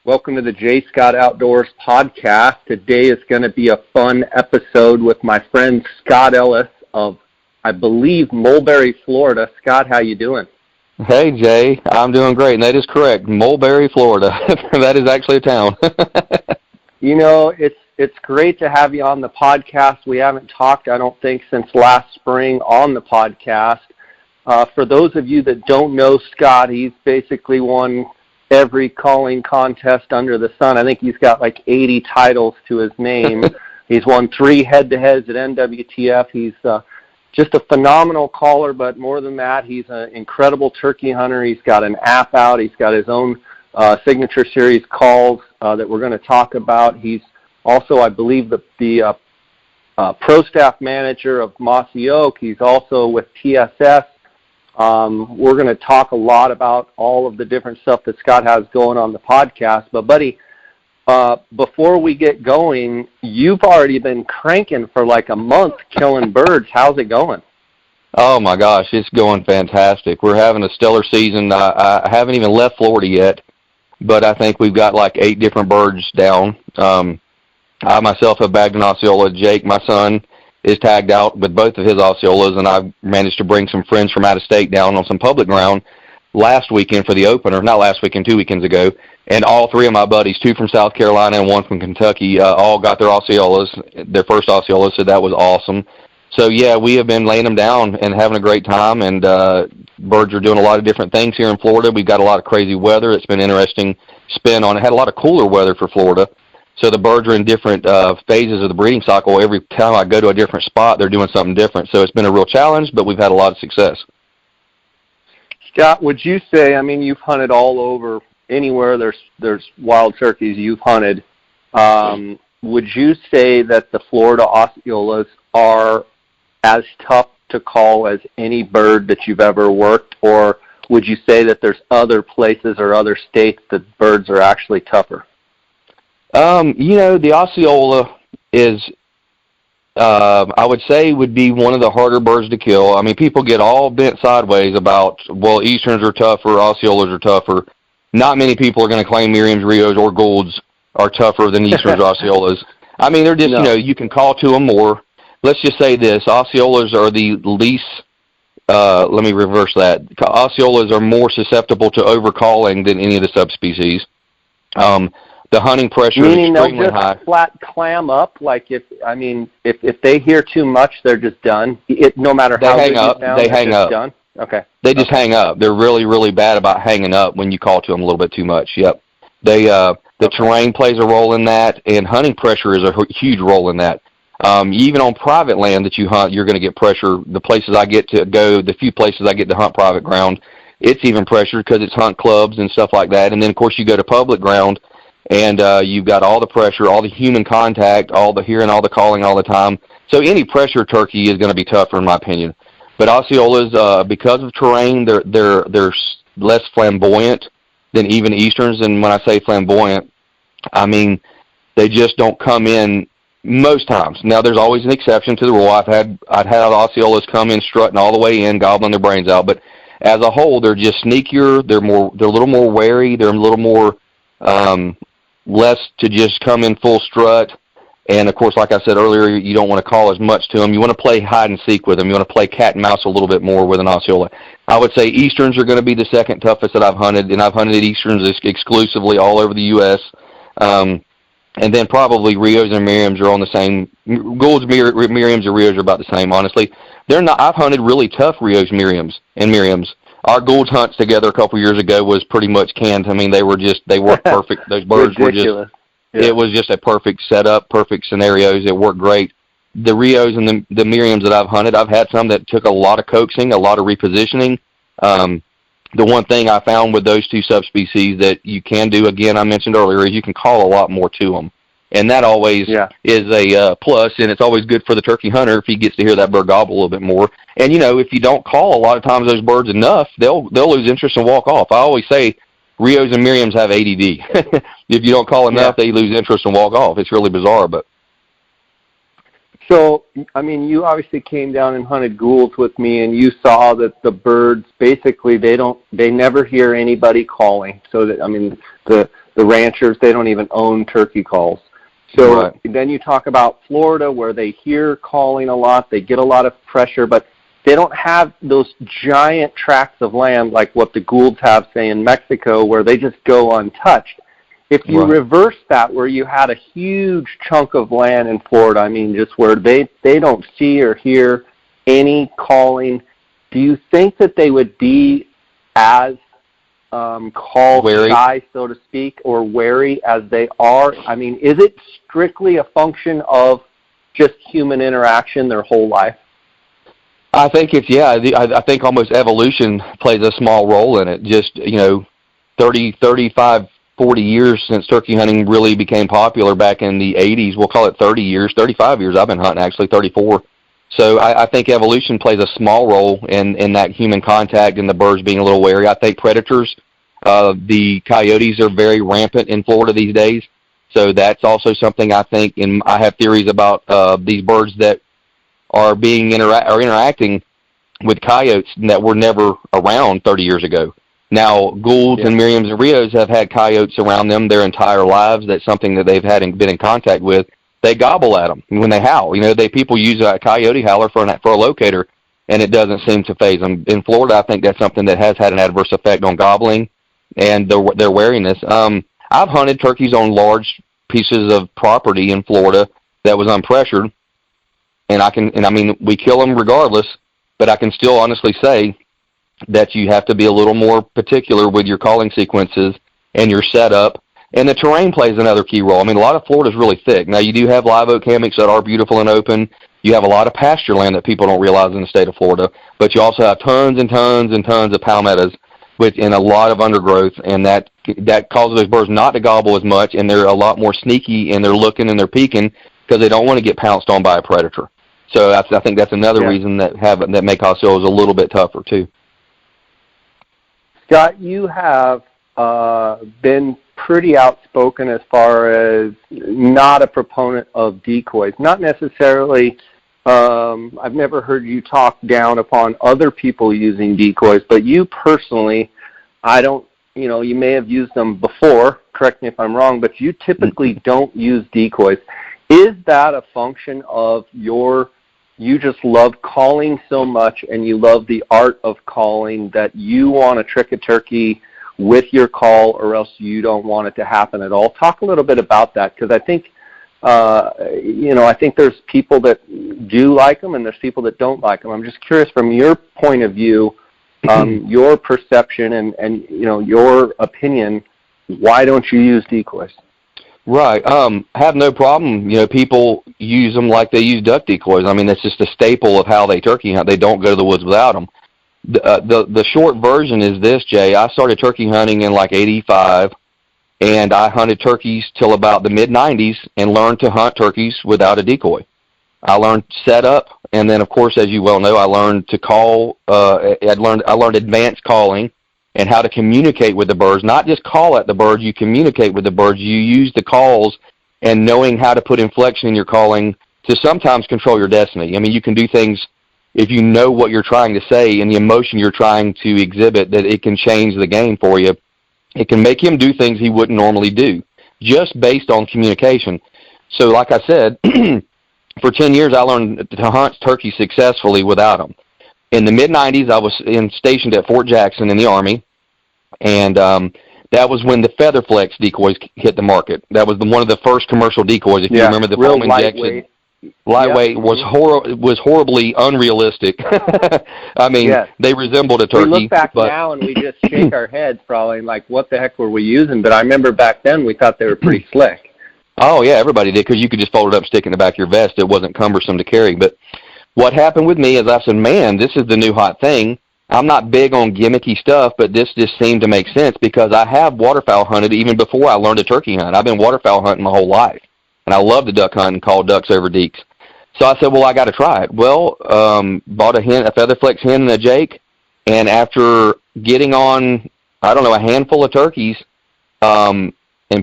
Welcome to the J. Scott Outdoors podcast. Today is going to be a fun episode with my friend Scott Ellis of, I believe, Mulberry, Florida. Scott, how you doing? Hey, Jay. I'm doing great, and that is correct. Mulberry, Florida. That is actually a town. You know, it's great to have you on the podcast. We haven't talked, I don't think, since last spring on the podcast. For those of you that don't know Scott, he's basically won every calling contest under the sun. I think he's got like 80 titles to his name. He's won 3 head-to-heads at NWTF. He's just a phenomenal caller, but more than that, he's an incredible turkey hunter. He's got an app out. He's got his own signature series calls that we're going to talk about. He's also, I believe, the pro staff manager of Mossy Oak. He's also with TSS. We're going to talk a lot about all of the different stuff that Scott has going on the podcast. But, buddy, before we get going, you've already been cranking for like a month killing birds. How's it going? Oh, my gosh, it's going fantastic. We're having a stellar season. I haven't even left Florida yet, but I think we've got like 8 different birds down. I myself have bagged an Osceola. Jake, my son, is tagged out with both of his Osceolas, and I've managed to bring some friends from out of state down on some public ground last weekend for the opener, not last weekend, 2 weekends ago, and all 3 of my buddies, 2 from South Carolina and 1 from Kentucky, all got their Osceolas, their first Osceolas, so that was awesome. So, yeah, we have been laying them down and having a great time, and birds are doing a lot of different things here in Florida. We've got a lot of crazy weather. It's been interesting spin on it. Had a lot of cooler weather for Florida. So the birds are in different phases of the breeding cycle. Every time I go to a different spot, they're doing something different. So it's been a real challenge, but we've had a lot of success. Scott, would you say, I mean, you've hunted all over, anywhere there's wild turkeys you've hunted. Would you say that the Florida Osceolas are as tough to call as any bird that you've ever worked, or would you say that there's other places or other states that birds are actually tougher? You know, the Osceola is, I would say, would be one of the harder birds to kill. I mean, people get all bent sideways about, well, Easterns are tougher, Osceolas are tougher. Not many people are going to claim Merriam's, Rios, or Goulds are tougher than Easterns or Osceolas. I mean, they're just, you know, you can call to them more. Let's just say this, Osceolas are the least, let me reverse that. Osceolas are more susceptible to overcalling than any of the subspecies. The hunting pressure is extremely high. They'll just flat clam up. Like if they hear too much, they're just done. No matter how they hang up, they hang up. Done. Okay. They just hang up. They're really, really bad about hanging up when you call to them a little bit too much. Yep. The terrain plays a role in that, and hunting pressure is a huge role in that. Even on private land that you hunt, you're going to get pressure. The places I get to go, the few places I get to hunt private ground, it's even pressured because it's hunt clubs and stuff like that. And then, of course, you go to public ground, and you've got all the pressure, all the human contact, all the hearing, all the calling all the time. So any pressure turkey is going to be tougher, in my opinion. But Osceolas, because of terrain, they're less flamboyant than even Easterns. And when I say flamboyant, I mean they just don't come in most times. Now, there's always an exception to the rule. I've had Osceolas come in strutting all the way in, gobbling their brains out. But as a whole, they're just sneakier. They're a little more wary. They're a little more less to just come in full strut. And, of course, like I said earlier, you don't want to call as much to them. You want to play hide and seek with them. You want to play cat and mouse a little bit more with an Osceola. I would say Easterns are going to be the second toughest that I've hunted, and I've hunted Easterns exclusively all over the U.S. And then probably Rios and Merriams are on the same. Goulds, Merriams, and Rios are about the same, honestly. They're not. I've hunted really tough Rios, Merriams, and Merriams. Our Goulds hunts together a couple years ago was pretty much canned. I mean, they worked perfect. Those birds were just, It was just a perfect setup, perfect scenarios. It worked great. The Rios and the Merriams that I've hunted, I've had some that took a lot of coaxing, a lot of repositioning. The one thing I found with those 2 subspecies that you can do, again, I mentioned earlier, is you can call a lot more to them. And that always is a plus, and it's always good for the turkey hunter if he gets to hear that bird gobble a little bit more. And, you know, if you don't call a lot of times those birds enough, they'll lose interest and walk off. I always say Rios and Merriams have ADD. If you don't call enough, they lose interest and walk off. It's really bizarre, but. So, I mean, you obviously came down and hunted Goulds with me, and you saw that the birds, basically, they never hear anybody calling. So that, I mean, the the ranchers, they don't even own turkey calls. So right. Then you talk about Florida, where they hear calling a lot, they get a lot of pressure, but they don't have those giant tracts of land like what the Goulds have, say, in Mexico, where they just go untouched. If you reverse that, where you had a huge chunk of land in Florida, I mean, just where they don't see or hear any calling, do you think that they would be as call shy, so to speak, or wary as they are? I mean, is it strictly a function of just human interaction their whole life? I think I think almost evolution plays a small role in it. Just, 30, 35, 40 years since turkey hunting really became popular back in the 80s. We'll call it 30 years, 35 years. I've been hunting, actually, 34. So I think evolution plays a small role in that human contact and the birds being a little wary. I think predators, the coyotes are very rampant in Florida these days. So that's also something I think, and I have theories about these birds that are being interacting with coyotes that were never around 30 years ago. Now, Goulds and Merriams and Rios have had coyotes around them their entire lives. That's something that they've been in contact with. They gobble at them when they howl. People use a coyote howler for a locator, and it doesn't seem to faze them. In Florida, I think that's something that has had an adverse effect on gobbling and their wariness. I've hunted turkeys on large pieces of property in Florida that was unpressured, and we kill them regardless, but I can still honestly say that you have to be a little more particular with your calling sequences and your setup. And the terrain plays another key role. A lot of Florida's really thick. Now, you do have live oak hammocks that are beautiful and open. You have a lot of pasture land that people don't realize in the state of Florida. But you also have tons and tons and tons of palmettos and a lot of undergrowth, and that causes those birds not to gobble as much, and they're a lot more sneaky, and they're looking and they're peeking because they don't want to get pounced on by a predator. So I think that's another reason that make Osceolas a little bit tougher, too. Scott, you have been pretty outspoken as far as not a proponent of decoys. Not necessarily, I've never heard you talk down upon other people using decoys, but you personally, you may have used them before, correct me if I'm wrong, but you typically don't use decoys. Is that a function of you just love calling so much and you love the art of calling that you want to trick a turkey with your call, or else you don't want it to happen at all? Talk a little bit about that, because I think, I think there's people that do like them and there's people that don't like them. I'm just curious, from your point of view, your perception and your opinion, why don't you use decoys? Right. Have no problem. People use them like they use duck decoys. That's just a staple of how they turkey hunt. They don't go to the woods without them. The short version is this, Jay. I started turkey hunting in like 85, and I hunted turkeys till about the mid-90s and learned to hunt turkeys without a decoy. I learned setup, and then, of course, as you well know, I learned to call. I learned advanced calling and how to communicate with the birds. Not just call at the birds, you communicate with the birds. You use the calls and knowing how to put inflection in your calling to sometimes control your destiny. You can do things if you know what you're trying to say and the emotion you're trying to exhibit, that it can change the game for you. It can make him do things he wouldn't normally do, just based on communication. So like I said, for 10 years I learned to hunt turkeys successfully without them. In the mid-90s, I was stationed at Fort Jackson in the Army, and that was when the Featherflex decoys hit the market. That was one of the first commercial decoys, if you remember the foam injection. Lightweight was horribly unrealistic. They resembled a turkey. We look back now and we just shake our heads probably like, what the heck were we using? But I remember back then we thought they were pretty slick. Oh, yeah, everybody did, because you could just fold it up, stick it in the back of your vest. It wasn't cumbersome to carry. But what happened with me is I said, man, this is the new hot thing. I'm not big on gimmicky stuff, but this just seemed to make sense because I have waterfowl hunted even before I learned to turkey hunt. I've been waterfowl hunting my whole life. And I love to duck hunt and call ducks over deeks. So I said, well, I got to try it. Well, bought a Featherflex hen and a Jake, and after getting on, a handful of turkeys, and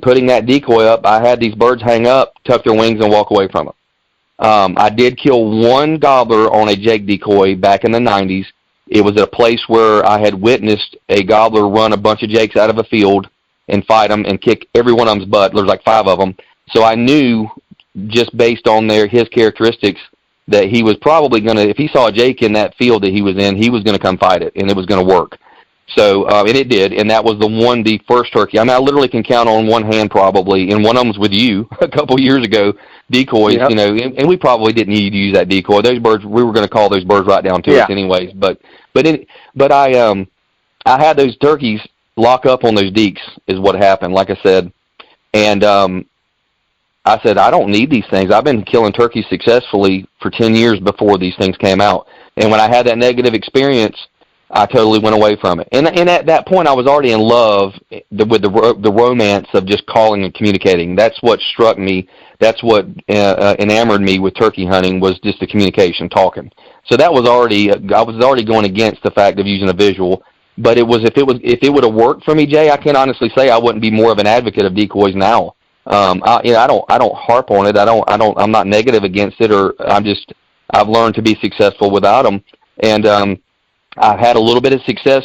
putting that decoy up, I had these birds hang up, tuck their wings, and walk away from them. I did kill one gobbler on a Jake decoy back in the 90s. It was at a place where I had witnessed a gobbler run a bunch of Jakes out of a field and fight them and kick every one of them's butt. There's like 5 of them. So I knew just based on his characteristics that he was probably going to, if he saw Jake in that field that he was in, he was going to come fight it, and it was going to work. So, and it did, and that was the first turkey. I mean, I literally can count on one hand probably, and one of them was with you a couple years ago, decoys, Yep. And we probably didn't need to use that decoy. Those birds, we were going to call those birds right down to us anyways. But I had those turkeys lock up on those deeks is what happened, like I said, and I said, I don't need these things. I've been killing turkeys successfully for 10 years before these things came out. And when I had that negative experience, I totally went away from it. And at that point, I was already in love with the romance of just calling and communicating. That's what struck me. That's what enamored me with turkey hunting, was just the communication, talking. So that was I was already going against the fact of using a visual. But if it would have worked for me, Jay, I can honestly say I wouldn't be more of an advocate of decoys now. I don't harp on it. I'm not negative against it, or I've learned to be successful without them. And I had a little bit of success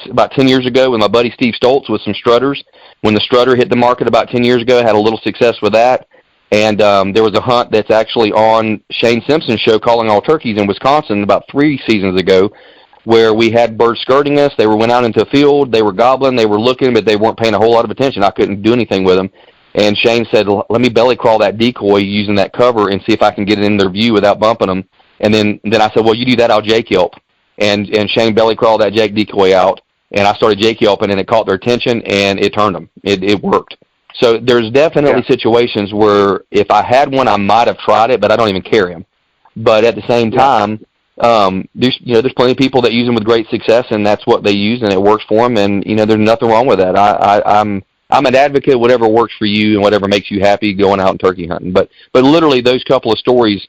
about 10 years ago with my buddy Steve Stoltz with some strutters. When the strutter hit the market about 10 years ago, I had a little success with that. And there was a hunt that's actually on Shane Simpson's show, Calling All Turkeys, in Wisconsin about 3 seasons ago, where we had birds skirting us. They went out into a field. They were gobbling. They were looking, but they weren't paying a whole lot of attention. I couldn't do anything with them. And Shane said, let me belly crawl that decoy using that cover and see if I can get it in their view without bumping them. And then I said, well, you do that, I'll Jake yelp. And Shane belly crawled that Jake decoy out, and I started Jake yelping, and it caught their attention, and it turned them. It worked. So there's definitely situations where if I had one, I might have tried it, but I don't even carry them. But at the same time, there's plenty of people that use them with great success, and that's what they use, and it works for them. And there's nothing wrong with that. I'm an advocate. Whatever works for you and whatever makes you happy, going out and turkey hunting. But literally those couple of stories,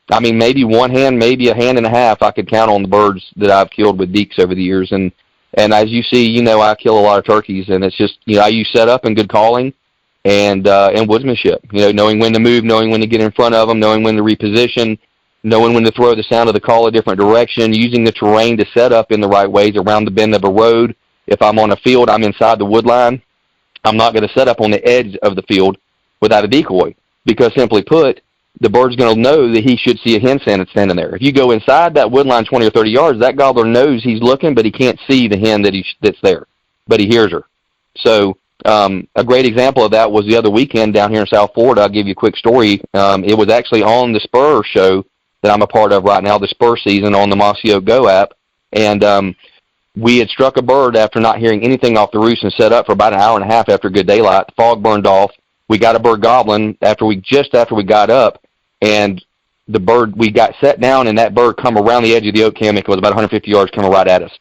I mean, maybe one hand, maybe a hand and a half, I could count on the birds that I've killed with deeks over the years. And as you see, I kill a lot of turkeys, and it's just, I use setup and good calling and woodsmanship, knowing when to move, knowing when to get in front of them, knowing when to reposition, knowing when to throw the sound of the call a different direction, using the terrain to set up in the right ways around the bend of a road. If I'm on a field, I'm inside the wood line. I'm not going to set up on the edge of the field without a decoy, because simply put, the bird's going to know that he should see a hen standing there. If you go inside that wood line 20 or 30 yards, that gobbler knows he's looking, but he can't see the hen that's there, but he hears her. So a great example of that was the other weekend down here in South Florida. I'll give you a quick story. It was actually on the Spur show that I'm a part of right now, the Spur season on the Mossio Go app, and we had struck a bird after not hearing anything off the roost and set up for about an hour and a half after good daylight. The fog burned off. We got a bird gobbling after we got up, and the bird, we got set down, and that bird come around the edge of the oak hammock. It was about 150 yards coming right at us.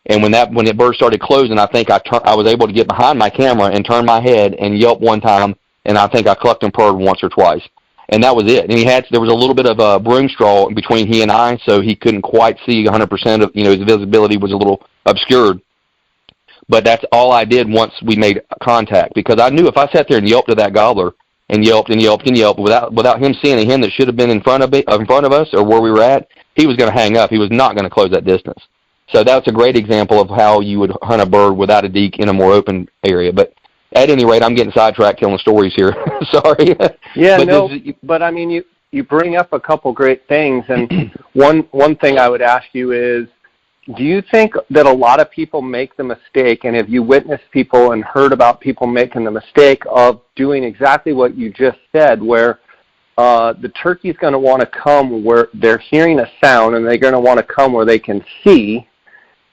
And when the bird started closing, I think I was able to get behind my camera and turn my head and yelp one time, and I think I clucked and purred once or twice. And that was it. And there was a little bit of a broom straw between he and I, so he couldn't quite see 100% of, his visibility was a little obscured. But that's all I did once we made contact, because I knew if I sat there and yelped to that gobbler and yelped and yelped and yelped without him seeing a hen that should have been in front of us or where we were at, he was going to hang up. He was not going to close that distance. So that's a great example of how you would hunt a bird without a deek in a more open area. But at any rate, I'm getting sidetracked telling stories here. Sorry. Yeah, but I mean, you bring up a couple great things, and one thing I would ask you is, do you think that a lot of people make the mistake, and have you witnessed people and heard about people making the mistake of doing exactly what you just said, where the turkey's going to want to come where they're hearing a sound, and they're going to want to come where they can see?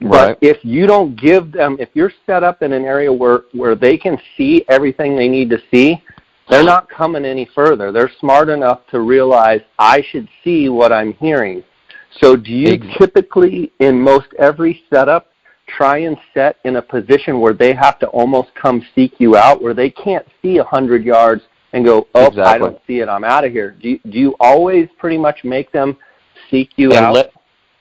But if you don't give them, if you're set up in an area where they can see everything they need to see, they're not coming any further. They're smart enough to realize, I should see what I'm hearing. So do you typically, in most every setup, try and set in a position where they have to almost come seek you out, where they can't see 100 yards and go, I don't see it, I'm out of here? Do you always pretty much make them seek you out?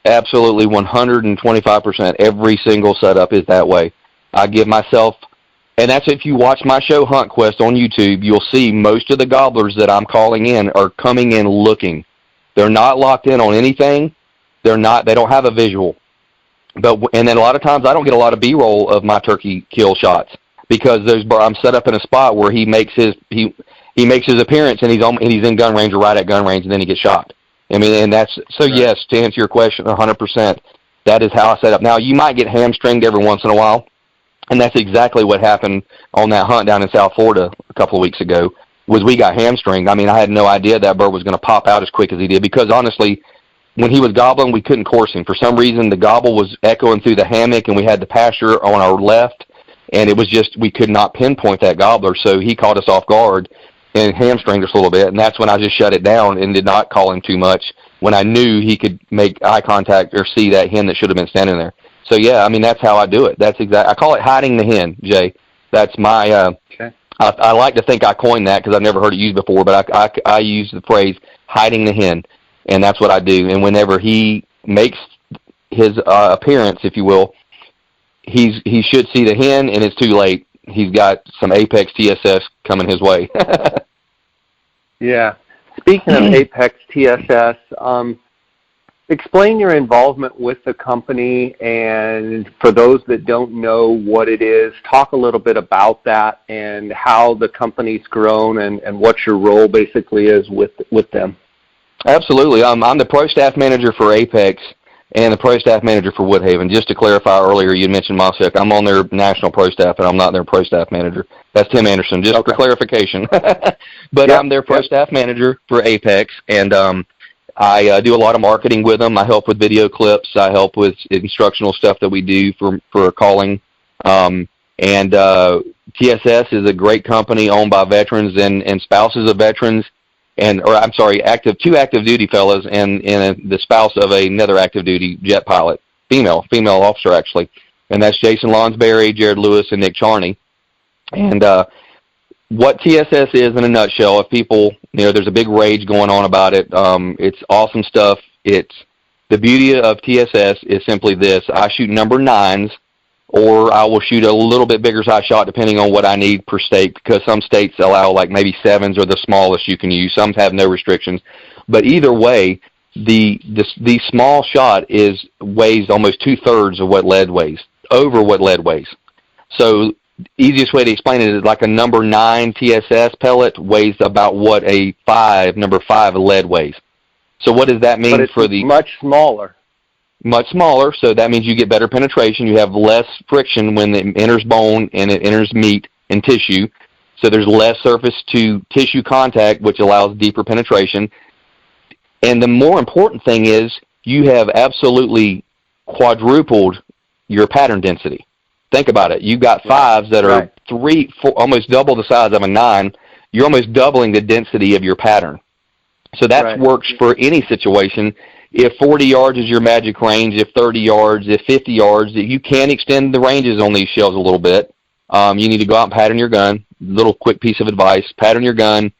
Absolutely, 125%. Every single setup is that way. I give myself, and that's if you watch my show Hunt Quest on YouTube, you'll see most of the gobblers that I'm calling in are coming in looking. They're not locked in on anything. They don't have a visual. And then a lot of times I don't get a lot of B-roll of my turkey kill shots because I'm set up in a spot where he makes his appearance, and he's in gun range or right at gun range, and then he gets shot. I mean, and that's so. Right. Yes, to answer your question, 100%. That is how I set up. Now, you might get hamstringed every once in a while, and that's exactly what happened on that hunt down in South Florida a couple of weeks ago. Was we got hamstringed. I mean, I had no idea that bird was going to pop out as quick as he did, because honestly, when he was gobbling, we couldn't course him. For some reason, the gobble was echoing through the hammock, and we had the pasture on our left, and it was just, we could not pinpoint that gobbler, so he caught us off guard and hamstringed us a little bit, and that's when I just shut it down and did not call him too much when I knew he could make eye contact or see that hen that should have been standing there. So, yeah, I mean, that's how I do it. I call it hiding the hen, Jay. That's my, okay. I like to think I coined that because I've never heard it used before, but I use the phrase hiding the hen, and that's what I do. And whenever he makes his appearance, if you will, he should see the hen, and it's too late. He's got some Apex TSS coming his way. Yeah. Speaking of Apex TSS, explain your involvement with the company, and for those that don't know what it is, talk a little bit about that and how the company's grown and what your role basically is with them. Absolutely. I'm the pro staff manager for Apex and the pro staff manager for Woodhaven. Just to clarify earlier, you mentioned Mossack. I'm on their national pro staff, and I'm not their pro staff manager. That's Tim Anderson, just for clarification. But yep, I'm their pro staff manager for Apex, and I do a lot of marketing with them. I help with video clips. I help with instructional stuff that we do for calling. And TSS is a great company owned by veterans and spouses of veterans. Two active duty fellas and the spouse of another active duty jet pilot, female officer actually, and that's Jason Lonsberry, Jared Lewis, and Nick Charney. And what TSS is in a nutshell, if people, there's a big rage going on about it. It's awesome stuff. It's the beauty of TSS is simply this: I shoot number 9s, or I will shoot a little bit bigger size shot depending on what I need per state, because some states allow like maybe 7s or the smallest you can use. Some have no restrictions. But either way, the small shot weighs almost 2/3 of what lead weighs, over what lead weighs. So easiest way to explain it is like a number 9 TSS pellet weighs about what a number 5 lead weighs. So what does that mean? But it's for the much smaller? Much smaller, so that means you get better penetration. You have less friction when it enters bone and it enters meat and tissue. So there's less surface to tissue contact, which allows deeper penetration. And the more important thing is you have absolutely quadrupled your pattern density. Think about it. You've got 5s that are 3-4, almost double the size of a 9. You're almost doubling the density of your pattern. So that works for any situation. If 40 yards is your magic range, if 30 yards, if 50 yards, you can extend the ranges on these shells a little bit. You need to go out and pattern your gun. Little quick piece of advice: pattern your gun.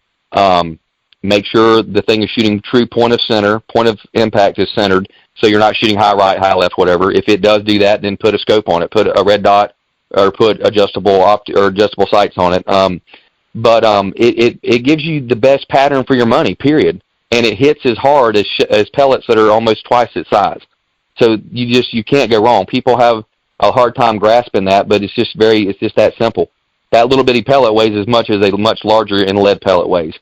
Make sure the thing is shooting true point of impact is centered, so you're not shooting high right, high left, whatever. If it does do that, then put a scope on it. Put a red dot or put adjustable sights on it. But it gives you the best pattern for your money, period. And it hits as hard as pellets that are almost twice its size. So you can't go wrong. People have a hard time grasping that, but it's just that simple. That little bitty pellet weighs as much as a much larger lead pellet weighs.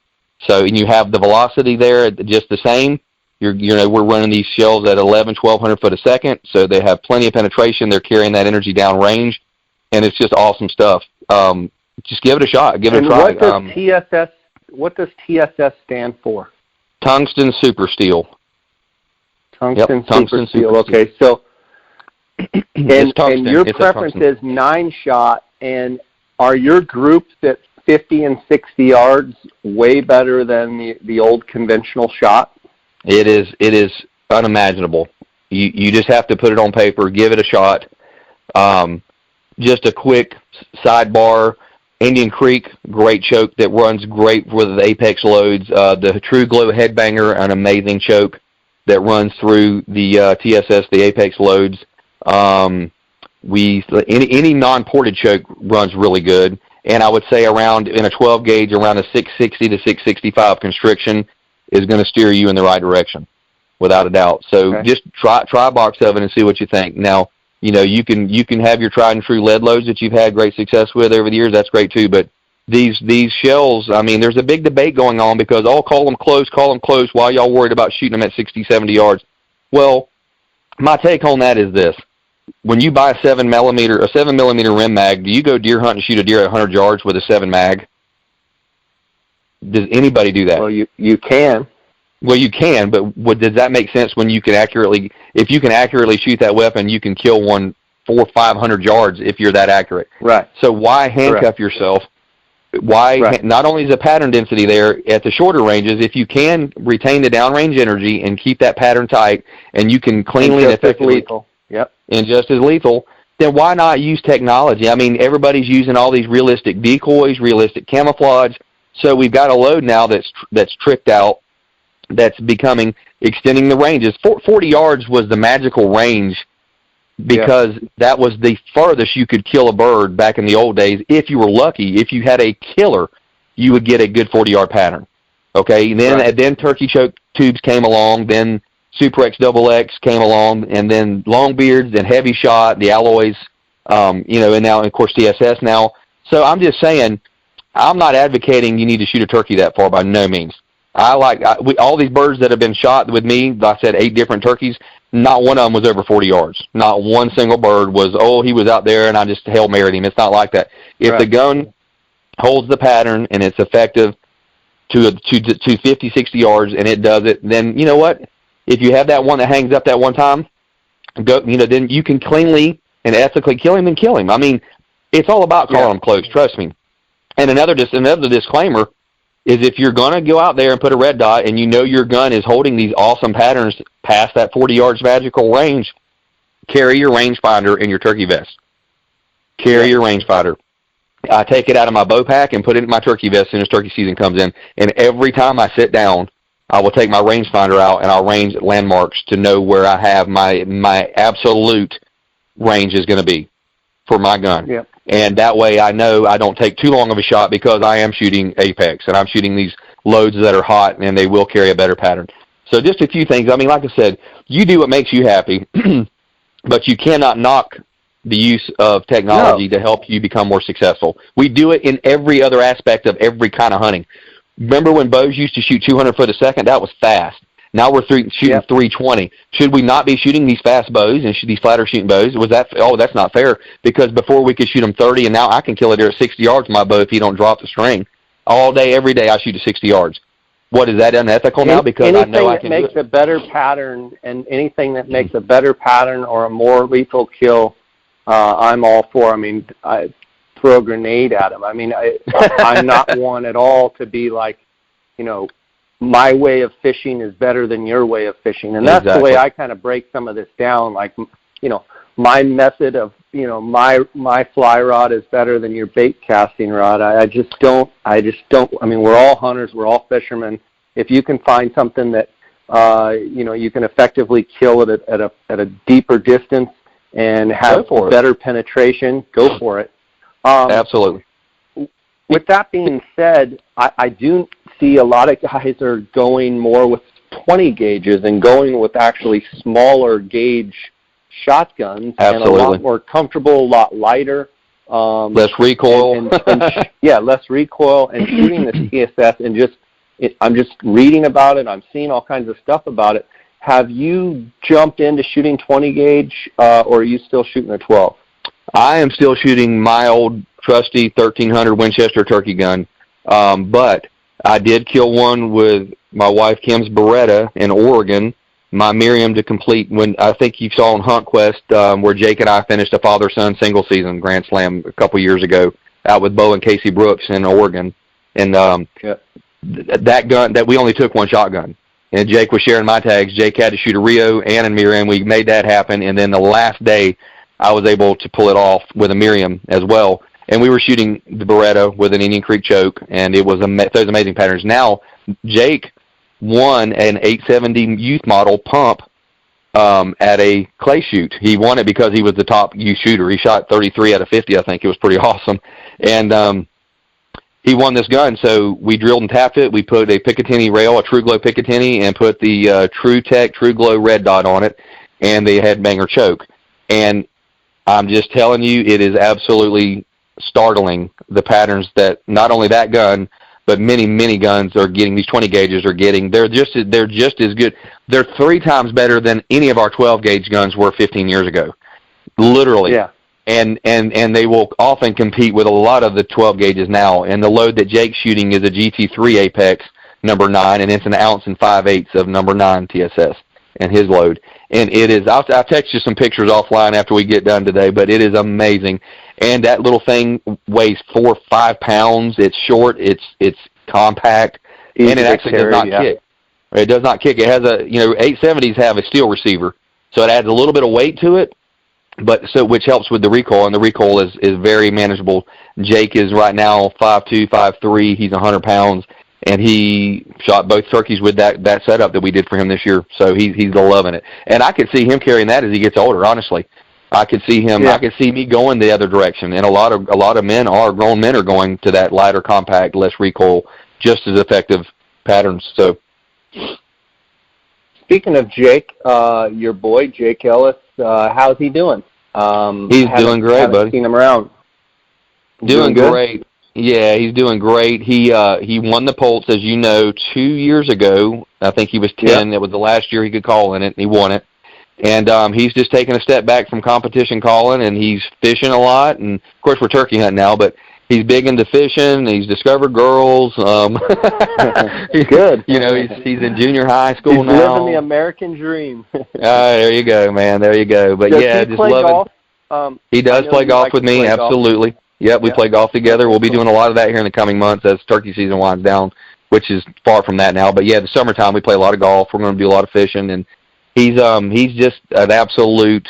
So, and you have the velocity there just the same. We're running these shells at 1,100 foot a second, so they have plenty of penetration. They're carrying that energy down range, and it's just awesome stuff. Just give it a shot. Give it a try. What does TSS stand for? Tungsten super steel. Tungsten super steel. Okay, so and your preference is 9-shot, and are your groups at 50 and 60 yards way better than the old conventional shot? It is unimaginable. You just have to put it on paper, give it a shot. Just a quick sidebar: Indian Creek, great choke that runs great with the Apex loads. The True Glow Headbanger, an amazing choke that runs through the TSS, the Apex loads. Any non-ported choke runs really good, and I would say in a 12 gauge, around a 660 to 665 constriction is going to steer you in the right direction, without a doubt. So just try a box of it and see what you think. Now, You can have your tried and true lead loads that you've had great success with over the years. That's great too. But these shells, I mean, there's a big debate going on because call them close while y'all worried about shooting them at 60, 70 yards. Well, my take on that is this. When you buy a 7mm rim mag, do you go deer hunt and shoot a deer at 100 yards with a 7 mag? Does anybody do that? Well, you can. Well, you can, but does that make sense when you can if you can accurately shoot that weapon, you can kill one 400 or 500 yards if you're that accurate. Right. So why handcuff yourself? Why? Right. Not only is the pattern density there at the shorter ranges, if you can retain the downrange energy and keep that pattern tight, and you can cleanly and effectively, lethal. Yep. And just as lethal, then why not use technology? I mean, everybody's using all these realistic decoys, realistic camouflage. So we've got a load now that's tricked out, that's extending the ranges. 40 yards was the magical range because that was the furthest you could kill a bird back in the old days. If you were lucky, if you had a killer, you would get a good 40-yard pattern. Okay, and then turkey choke tubes came along, then Super X XX came along, and then Longbeards, then Heavy Shot, the alloys, and now, of course, TSS now. So I'm just saying, I'm not advocating you need to shoot a turkey that far by no means. All these birds that have been shot with me, like I said, 8 different turkeys, not one of them was over 40 yards. Not one single bird was, he was out there and I just Hail Married him. It's not like that. If the gun holds the pattern and it's effective to 50, 60 yards and it does it, then you know what? If you have that one that hangs up that one time, then you can cleanly and ethically kill him and kill him. I mean, it's all about calling them close, trust me. And another disclaimer is if you're going to go out there and put a red dot and you know your gun is holding these awesome patterns past that 40 yards magical range, carry your rangefinder in your turkey vest. Carry your rangefinder. I take it out of my bow pack and put it in my turkey vest as soon as turkey season comes in. And every time I sit down, I will take my rangefinder out and I'll range landmarks to know where I have my absolute range is going to be for my gun. Yep. And that way I know I don't take too long of a shot because I am shooting apex and I'm shooting these loads that are hot and they will carry a better pattern. So just a few things. I mean, like I said, you do what makes you happy, but you cannot knock the use of technology to help you become more successful. We do it in every other aspect of every kind of hunting. Remember when bows used to shoot 200 foot a second? That was fast. Now we're shooting 320. Should we not be shooting these fast bows and these flatter shooting bows? That's not fair, because before we could shoot them 30, and now I can kill it there at 60 yards with my bow if you don't drop the string. All day, every day, I shoot at 60 yards. What, is that unethical now? Because I know I can do it. Anything that makes a better pattern, and anything that makes a better pattern or a more lethal kill, I'm all for. I mean, I throw a grenade at them. I mean, I'm not one at all to be like, my way of fishing is better than your way of fishing. And that's the way I kind of break some of this down. Like, my method of, my fly rod is better than your bait casting rod. I just don't, I mean, we're all hunters, we're all fishermen. If you can find something that, you can effectively kill it at a deeper distance and have better penetration, go for it. Absolutely. With that being said, I do see a lot of guys are going more with 20 gauges and going with actually smaller gauge shotguns. Absolutely. And a lot more comfortable, a lot lighter. Less recoil. Less recoil, and shooting the TSS, and I'm just reading about it. I'm seeing all kinds of stuff about it. Have you jumped into shooting 20 gauge, or are you still shooting a 12? I am still shooting my old trusty 1300 Winchester turkey gun, but I did kill one with my wife Kim's Beretta in Oregon, my Miriam to complete, when I think you saw on Hunt Quest where Jake and I finished a father-son single season Grand Slam a couple years ago out with Bo and Casey Brooks in Oregon. And that gun, that we only took one shotgun. And Jake was sharing my tags. Jake had to shoot a Rio and a Miriam. We made that happen. And then the last day, I was able to pull it off with a Miriam as well. And we were shooting the Beretta with an Indian Creek choke, and it was those amazing patterns. Now, Jake won an 870 youth model pump at a clay shoot. He won it because he was the top youth shooter. He shot 33 out of 50, I think. It was pretty awesome. And he won this gun, so we drilled and tapped it. We put a Picatinny rail, a True Glow Picatinny, and put the True Tech True Glow red dot on it, and the headbanger choke. And I'm just telling you, it is absolutely startling, the patterns that not only that gun, but many guns are getting, these 20 gauges are getting. They're just as good. They're 3 times better than any of our 12 gauge guns were 15 years ago, literally. Yeah. And they will often compete with a lot of the 12 gauges now. And the load that Jake's shooting is a GT3 Apex number 9, and it's an ounce and 5/8 of number 9 TSS and his load. And it is, I'll text you some pictures offline after we get done today, but it is amazing. And that little thing weighs 4 or 5 pounds. It's short, it's compact, Easy and it actually carry, does not kick. It does not kick. It has a, 870s have a steel receiver, so it adds a little bit of weight to it, but which helps with the recoil, and the recoil is very manageable. Jake is right now 5'2", 5'3". He's 100 pounds, and he shot both turkeys with that setup that we did for him this year. So he's loving it, and I could see him carrying that as he gets older. Honestly, I could see him. Yeah. I could see me going the other direction, and a lot of grown men are going to that lighter, compact, less recoil, just as effective patterns. So, speaking of Jake, your boy Jake Ellis, how's he doing? He's doing great, haven't buddy. Seen him around. Doing great. Yeah, he's doing great. He won the Pulse, as you know, 2 years ago. I think he was 10. Yep. It was the last year he could call in it, and he won it. And he's just taken a step back from competition calling, and he's fishing a lot. And, of course, we're turkey hunting now, but he's big into fishing. He's discovered girls. He's good. He's in junior high school he's now. He's living the American dream. There you go, man. There you go. But, Does yeah, he just play love golf? it. He does play golf with me, absolutely. Yep, we play golf together. We'll be doing a lot of that here in the coming months as turkey season winds down, which is far from that now. But, yeah, the summertime we play a lot of golf. We're going to do a lot of fishing, and he's just an absolute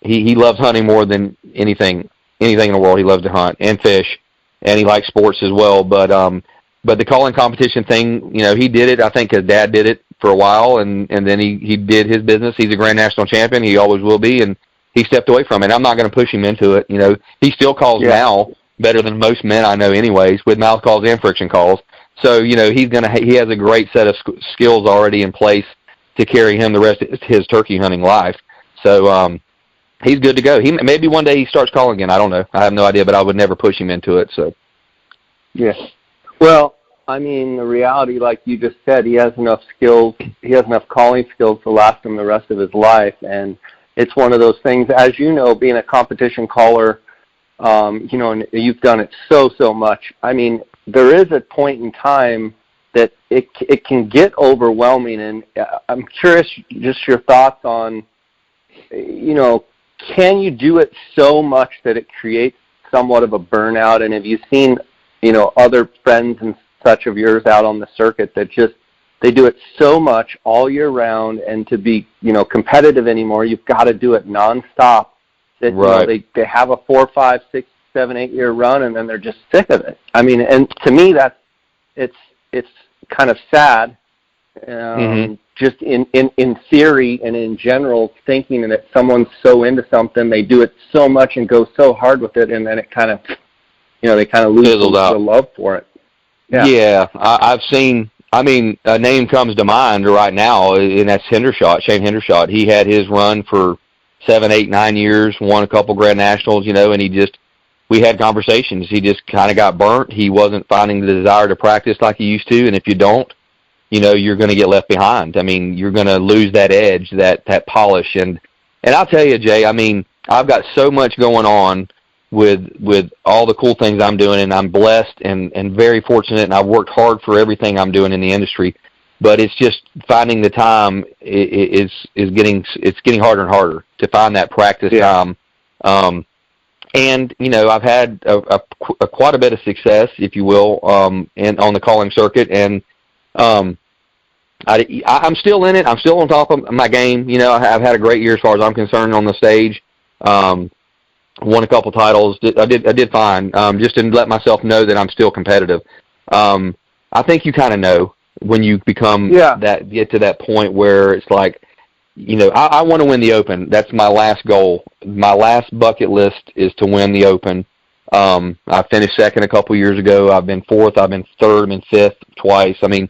he loves hunting more than anything in the world. He loves to hunt and fish, and he likes sports as well. But the calling competition thing, he did it. I think his dad did it for a while, and then he did his business. He's a Grand National champion. He always will be, and he stepped away from it. I'm not going to push him into it. He still calls now better than most men I know anyways, with mouth calls and friction calls. So, he has a great set of skills already in place to carry him the rest of his turkey hunting life. So, he's good to go. Maybe one day he starts calling again. I don't know. I have no idea, but I would never push him into it. So, yeah. Well, I mean, the reality, like you just said, he has enough skills. He has enough calling skills to last him the rest of his life. And it's one of those things, as you know, being a competition caller, and you've done it so much. I mean, there is a point in time that it can get overwhelming, and I'm curious just your thoughts on, can you do it so much that it creates somewhat of a burnout? And have you seen, other friends and such of yours out on the circuit that just, they do it so much all year round, and to be, competitive anymore, you've got to do it nonstop. That right. They have a 4, 5, 6, 7, 8 year run, and then they're just sick of it. I mean, and to me, it's kind of sad. Just in theory and in general, thinking that someone's so into something, they do it so much and go so hard with it, and then it kind of, they kind of lose the love for it. Yeah, I've seen. I mean, a name comes to mind right now, and that's Hendershot, Shane Hendershot. He had his run for 7, 8, 9 years, won a couple Grand Nationals, and we had conversations. He just kind of got burnt. He wasn't finding the desire to practice like he used to, and if you don't, you're going to get left behind. I mean, you're going to lose that edge, that polish. And I'll tell you, Jay, I mean, I've got so much going on with all the cool things I'm doing, and I'm blessed and very fortunate, and I've worked hard for everything I'm doing in the industry. But it's just finding the time is getting harder and harder to find that practice time. And I've had quite a bit of success, if you will, on the calling circuit, and I'm still in it. I'm still on top of my game. I've had a great year as far as I'm concerned on the stage. Won a couple titles. I did fine. Just didn't let myself know that I'm still competitive. I think you kind of know when you get to that point where it's like, I want to win the Open. That's my last goal. My last bucket list is to win the Open. I finished second a couple years ago. I've been fourth. I've been third. I've been fifth twice. I mean,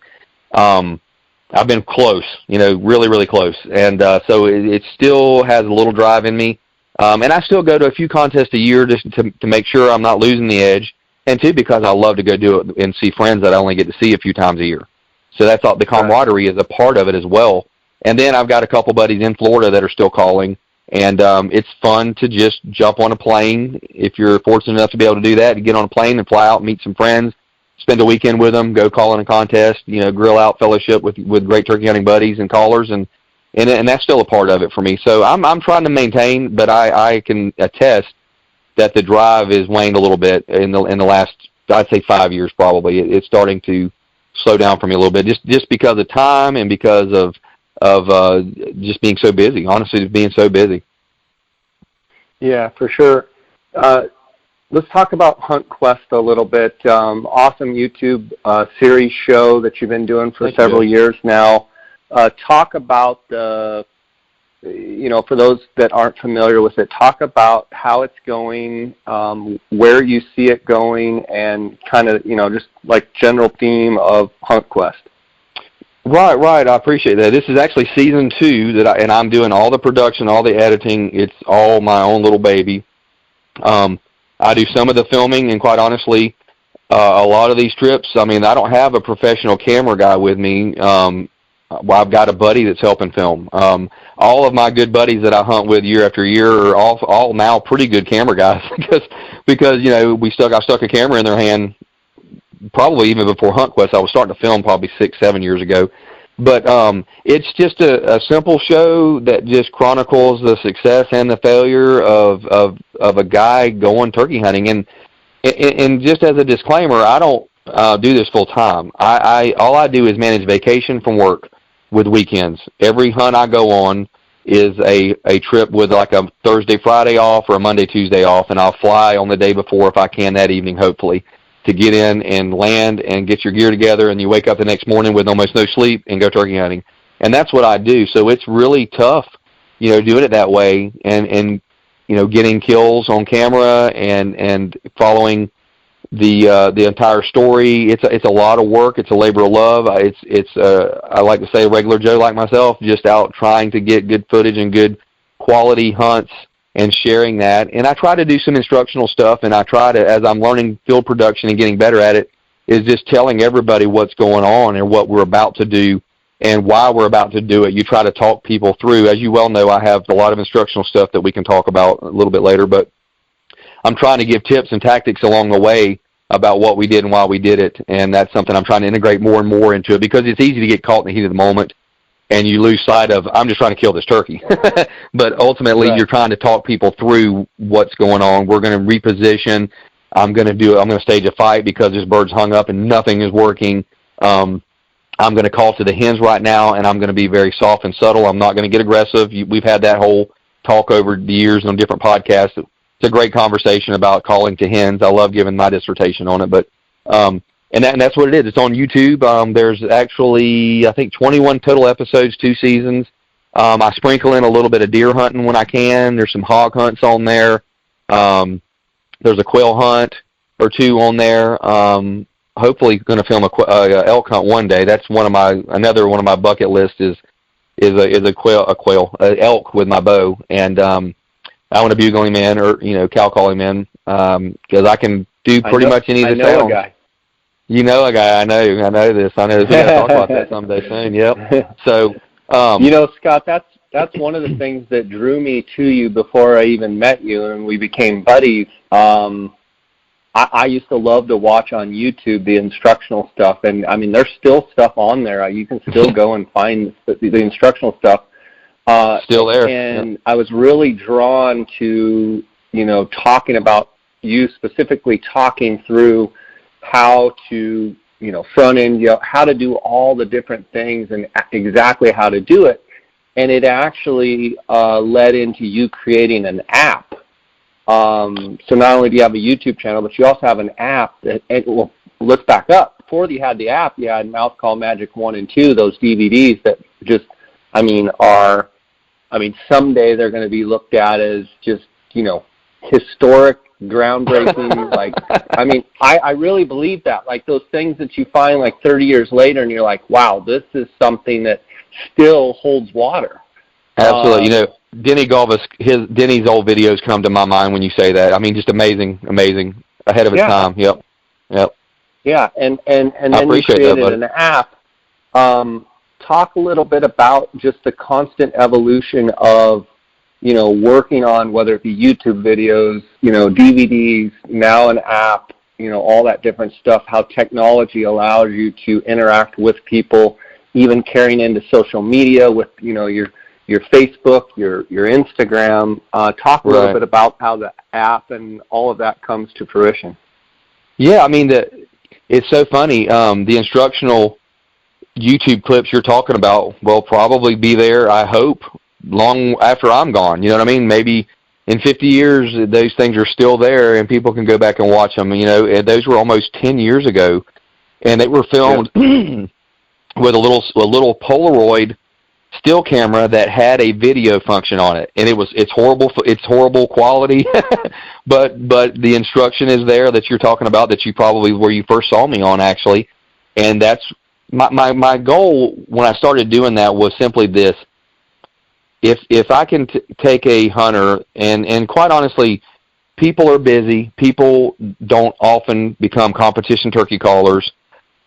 I've been close, really, really close. And so it still has a little drive in me. And I still go to a few contests a year just to make sure I'm not losing the edge. And two, because I love to go do it and see friends that I only get to see a few times a year. So that's all, the camaraderie is a part of it as well. And then I've got a couple buddies in Florida that are still calling. And it's fun to just jump on a plane if you're fortunate enough to be able to do that, to get on a plane and fly out and meet some friends, spend a weekend with them, go call in a contest, grill out, fellowship with great turkey hunting buddies and callers, and that's still a part of it for me. So I'm trying to maintain, but I can attest that the drive is waned a little bit in the last, I'd say 5 years probably. It's starting to slow down for me a little bit, just because of time and because of just being so busy, honestly, just being so busy. Yeah, for sure. Let's talk about Hunt Quest a little bit. Awesome YouTube series show that you've been doing for several years now. Talk about for those that aren't familiar with it, talk about how it's going, where you see it going, and kind of, just like general theme of Hunt Quest. Right. I appreciate that. This is actually season 2 and I'm doing all the production, all the editing. It's all my own little baby. I do some of the filming, and quite honestly, a lot of these trips, I don't have a professional camera guy with me. I've got a buddy that's helping film. All of my good buddies that I hunt with year after year are all now pretty good camera guys because I stuck a camera in their hand probably even before Hunt Quest. I was starting to film probably 6-7 years ago. But it's just a simple show that just chronicles the success and the failure of a guy going turkey hunting. And just as a disclaimer, I don't do this full time. All I do is manage vacation from work with weekends. Every hunt I go on is a trip with like a Thursday, Friday off or a Monday, Tuesday off, and I'll fly on the day before if I can that evening, hopefully, to get in and land and get your gear together, and you wake up the next morning with almost no sleep and go turkey hunting. And that's what I do. So it's really tough, doing it that way and getting kills on camera and following the entire story. It's a lot of work. It's a labor of love. I like to say a regular Joe like myself, just out trying to get good footage and good quality hunts and sharing that. And I try to do some instructional stuff, and I try to, as I'm learning field production and getting better at it, is just telling everybody what's going on and what we're about to do and why we're about to do it. You try to talk people through. As you well know, I have a lot of instructional stuff that we can talk about a little bit later, but I'm trying to give tips and tactics along the way about what we did and why we did it, and that's something I'm trying to integrate more and more into it, because it's easy to get caught in the heat of the moment and you lose sight of, I'm just trying to kill this turkey. But ultimately, You're trying to talk people through what's going on. We're going to reposition. I'm going to stage a fight because this bird's hung up and nothing is working. I'm going to call to the hens right now, and I'm going to be very soft and subtle. I'm not going to get aggressive. We've had that whole talk over the years on different podcasts. It's a great conversation about calling to hens. I love giving my dissertation on it, but and that's what it is. It's on YouTube. There's actually, I think, 21 total episodes, 2 seasons. I sprinkle in a little bit of deer hunting when I can. There's some hog hunts on there. There's a quail hunt or 2 on there. Hopefully going to film a elk hunt one day. That's another one of my bucket list is a elk with my bow, and I want to bugle him in or cow call him in because I can do pretty much any of the sounds. A guy. You know a guy. I know this. We got to talk about that someday soon. Yep. So, Scott, that's one of the things that drew me to you before I even met you, and we became buddies. I used to love to watch on YouTube the instructional stuff, and there's still stuff on there. You can still go and find the instructional stuff. Still there. And I was really drawn to, talking about you specifically, talking through how to, front end, how to do all the different things and exactly how to do it. And it actually led into you creating an app. So not only do you have a YouTube channel, but you also have an app well, let's back up. Before you had the app, you had Mouth Call Magic 1 and 2, those DVDs that just, someday they're going to be looked at as just, historic, groundbreaking. Like, I mean, I really believe that. Like those things that you find like 30 years later, and you're like, wow, this is something that still holds water. Absolutely. You know, Denny's old videos come to my mind when you say that. I mean, just amazing, ahead of its time. Yep. Yeah, and then you created an app. Talk a little bit about just the constant evolution of, you know, working on whether it be YouTube videos, you know, DVDs, now an app, you know, all that different stuff, how technology allows you to interact with people, even carrying into social media with, you know, your Facebook, your Instagram. Talk a little bit about how the app and all of that comes to fruition. Yeah, I mean, it's so funny. The instructional YouTube clips you're talking about will probably be there, I hope, long after I'm gone. You know what I mean? Maybe in 50 years, those things are still there, and people can go back and watch them. You know, and those were almost 10 years ago, and they were filmed with a little Polaroid still camera that had a video function on it, and it's horrible quality, but the instruction is there that you're talking about, that you probably where you first saw me on, actually. And that's my goal when I started doing that was simply this: if I can take a hunter, and quite honestly, people are busy, people don't often become competition turkey callers.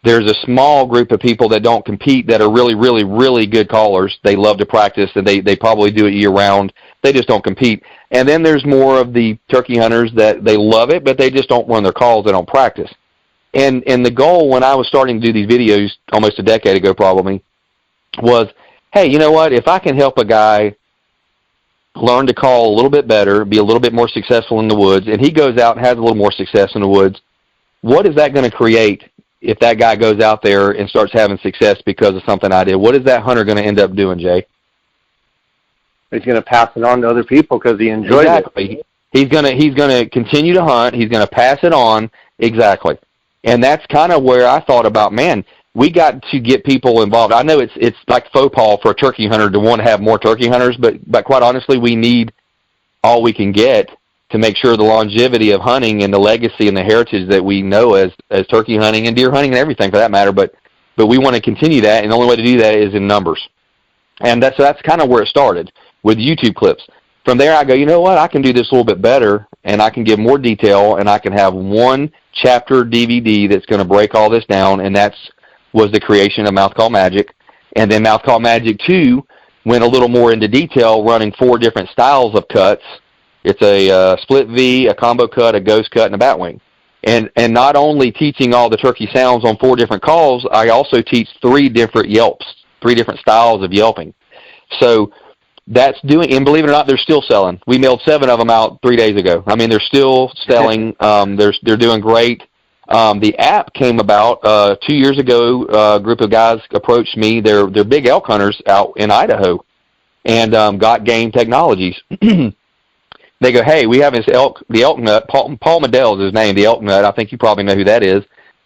There's a small group of people that don't compete that are really, really, really good callers. They love to practice, and they probably do it year-round. They just don't compete. And then there's more of the turkey hunters that they love it, but they just don't run their calls. They don't practice. And the goal when I was starting to do these videos almost a decade ago probably was, hey, you know what? If I can help a guy learn to call a little bit better, be a little bit more successful in the woods, and he goes out and has a little more success in the woods, what is that going to create? If that guy goes out there and starts having success because of something I did, what is that hunter going to end up doing, Jay? He's going to pass it on to other people because he enjoys it. He's going to continue to hunt. He's going to pass it on. Exactly. And that's kind of where I thought about, man, we got to get people involved. I know it's like faux pas for a turkey hunter to want to have more turkey hunters, but quite honestly, we need all we can get to make sure the longevity of hunting and the legacy and the heritage that we know as turkey hunting and deer hunting and everything for that matter, but we want to continue that, and the only way to do that is in numbers. And that's kind of where it started, with YouTube clips. From there, I go, you know what, I can do this a little bit better, and I can give more detail, and I can have one chapter DVD that's going to break all this down, and was the creation of Mouth Call Magic. And then Mouth Call Magic 2 went a little more into detail, running 4 different styles of cuts. It's a split V, a combo cut, a ghost cut, and a batwing. And not only teaching all the turkey sounds on 4 different calls, I also teach 3 different yelps, 3 different styles of yelping. So that's doing, and believe it or not, they're still selling. We mailed 7 of them out 3 days ago. I mean, they're still selling. They're doing great. The app came about 2 years ago. A group of guys approached me. They're big elk hunters out in Idaho, and Got Game Technologies. They go, hey, we have the elk nut. Paul Medell is his name, the elk nut. I think you probably know who that is.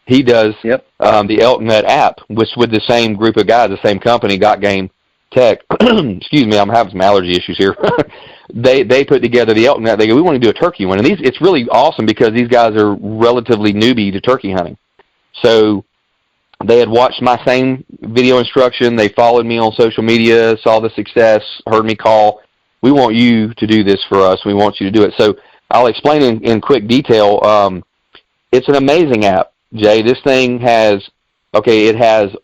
He does the elk nut app, which with the same group of guys, the same company, Got Game Tech. Excuse me, I'm having some allergy issues here. They put together the elk nut. They go, we want to do a turkey one. And it's really awesome because these guys are relatively newbie to turkey hunting. So they had watched my same video instruction. They followed me on social media, saw the success, heard me call. We want you to do this for us. We want you to do it. So I'll explain in quick detail. It's an amazing app, Jay. This thing has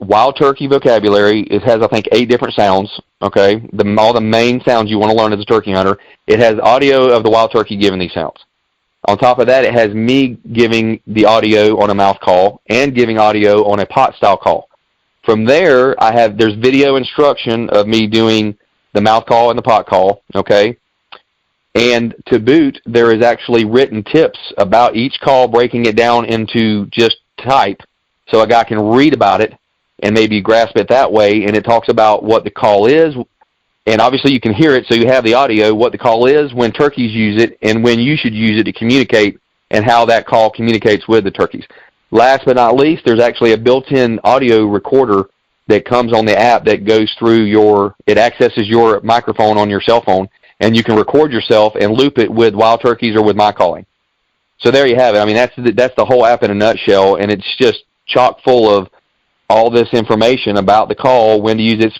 wild turkey vocabulary. It has, I think, 8 different sounds, okay? All the main sounds you want to learn as a turkey hunter. It has audio of the wild turkey giving these sounds. On top of that, it has me giving the audio on a mouth call and giving audio on a pot-style call. From there, there's video instruction of me doing the mouth call and the pot call, okay? And to boot, there is actually written tips about each call, breaking it down into just type so a guy can read about it and maybe grasp it that way. And it talks about what the call is, and obviously you can hear it, so you have the audio, what the call is, when turkeys use it, and when you should use it to communicate, and how that call communicates with the turkeys. Last but not least, there's actually a built-in audio recorder that comes on the app that goes through it accesses your microphone on your cell phone, and you can record yourself and loop it with wild turkeys or with my calling. So there you have it. I mean, that's the whole app in a nutshell, and it's just chock full of all this information about the call, when to use it.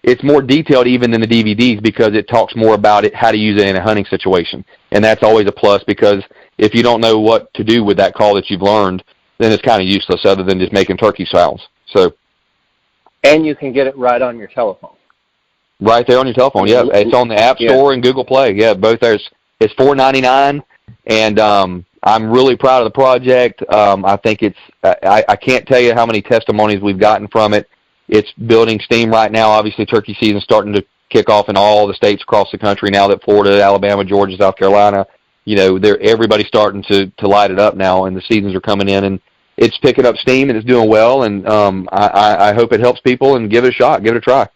It's more detailed even than the DVDs, because it talks more about it, how to use it in a hunting situation. And that's always a plus, because if you don't know what to do with that call that you've learned, then it's kind of useless other than just making turkey sounds. So, and you can get it right on your telephone. Right there on your telephone, yeah. It's on the App Store and Google Play. Yeah, both there. It's $4.99, and I'm really proud of the project. I think I can't tell you how many testimonies we've gotten from it. It's building steam right now. Obviously, turkey season's starting to kick off in all the states across the country now that Florida, Alabama, Georgia, South Carolina, everybody's starting to light it up now, and the seasons are coming in, and it's picking up steam, and it's doing well, and I hope it helps people, and give it a shot, give it a try.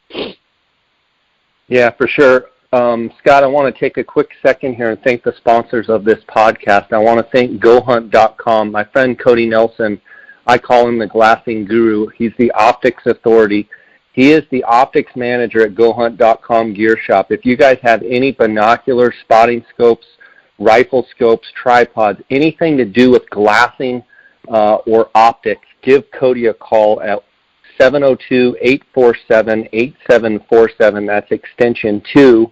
Yeah, for sure. Scott, I want to take a quick second here and thank the sponsors of this podcast. I want to thank GoHunt.com. My friend Cody Nelson, I call him the glassing guru. He's the optics authority. He is the optics manager at GoHunt.com Gear Shop. If you guys have any binoculars, spotting scopes, rifle scopes, tripods, anything to do with glassing or optics, give Cody a call at 702-847-8747. That's extension 2.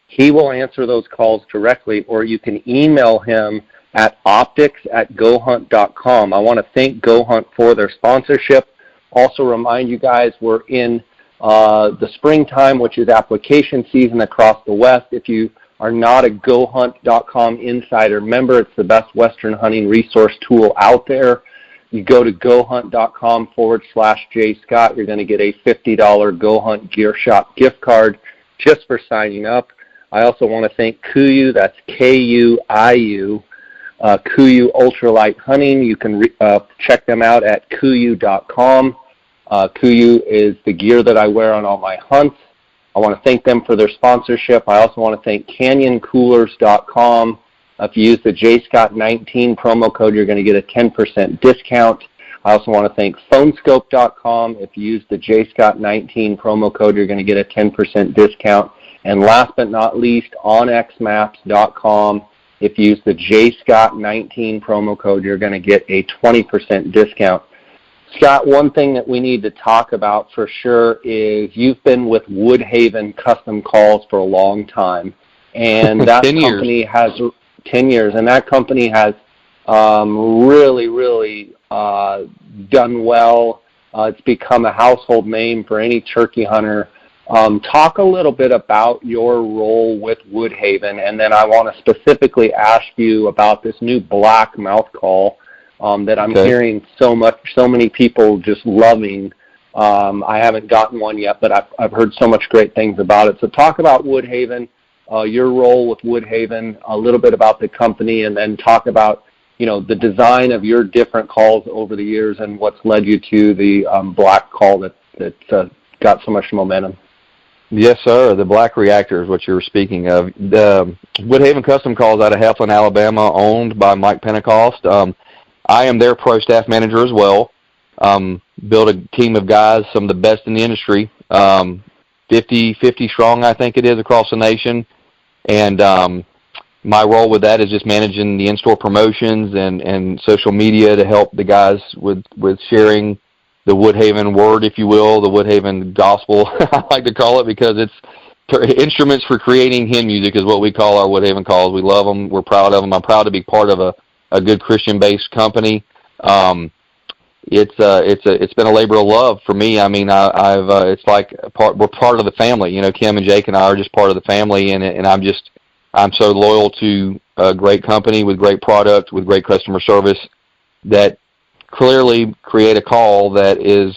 He will answer those calls directly, or you can email him at optics@gohunt.com. I want to thank GoHunt for their sponsorship. Also remind you guys, we're in the springtime, which is application season across the West. If you are not a GoHunt.com insider member, it's the best Western hunting resource tool out there. You go to GoHunt.com/JScott. You're going to get a $50 GoHunt Gear Shop gift card just for signing up. I also want to thank KUIU. That's KUIU. KUIU Ultralight Hunting. You can check them out at KUIU.com. KUIU is the gear that I wear on all my hunts. I want to thank them for their sponsorship. I also want to thank CanyonCoolers.com. If you use the JScott19 promo code, you're going to get a 10% discount. I also want to thank Phonescope.com. If you use the JScott19 promo code, you're going to get a 10% discount. And last but not least, OnXMaps.com. If you use the JScott19 promo code, you're going to get a 20% discount. Scott, one thing that we need to talk about for sure is you've been with Woodhaven Custom Calls for a long time. And that company has 10 years, and that company has really done well. It's become a household name for any turkey hunter. Talk a little bit about your role with Woodhaven, and then I want to specifically ask you about this new black mouth call that I'm hearing so many people just loving. I haven't gotten one yet, but I've heard so much great things about it. So talk about Woodhaven, your role with Woodhaven, a little bit about the company, and then talk about the design of your different calls over the years and what's led you to the black call that got so much momentum. Yes, sir. The Black Reactor is what you were speaking of. The Woodhaven Custom Calls out of Heflin, Alabama, owned by Mike Pentecost. I am their pro staff manager as well. Built a team of guys, some of the best in the industry, 50 strong, I think it is, across the nation. And my role with that is just managing the in-store promotions and social media to help the guys with sharing the Woodhaven word, if you will, the Woodhaven gospel, I like to call it, because it's instruments for creating hymn music is what we call our Woodhaven calls. We love them. We're proud of them. I'm proud to be part of a good Christian-based company. It's been a labor of love for me. I mean, it's like we're part of the family. Kim and Jake and I are just part of the family, and I'm so loyal to a great company with great product, with great customer service, that clearly create a call that is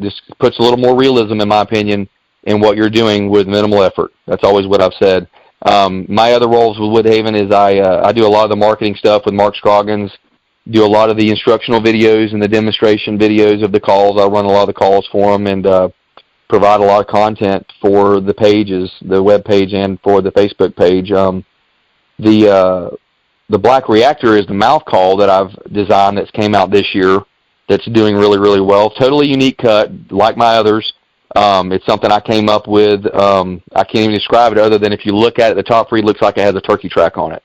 just puts a little more realism, in my opinion, in what you're doing with minimal effort. That's always what I've said. My other roles with Woodhaven is I do a lot of the marketing stuff with Mark Scroggins, do a lot of the instructional videos and the demonstration videos of the calls. I run a lot of the calls for them and provide a lot of content for the pages, the web page and for the Facebook page. The Black Reactor is the mouth call that I've designed that's came out this year that's doing really, really well. Totally unique cut, like my others. It's something I came up with. I can't even describe it other than if you look at it, the top reed looks like it has a turkey track on it.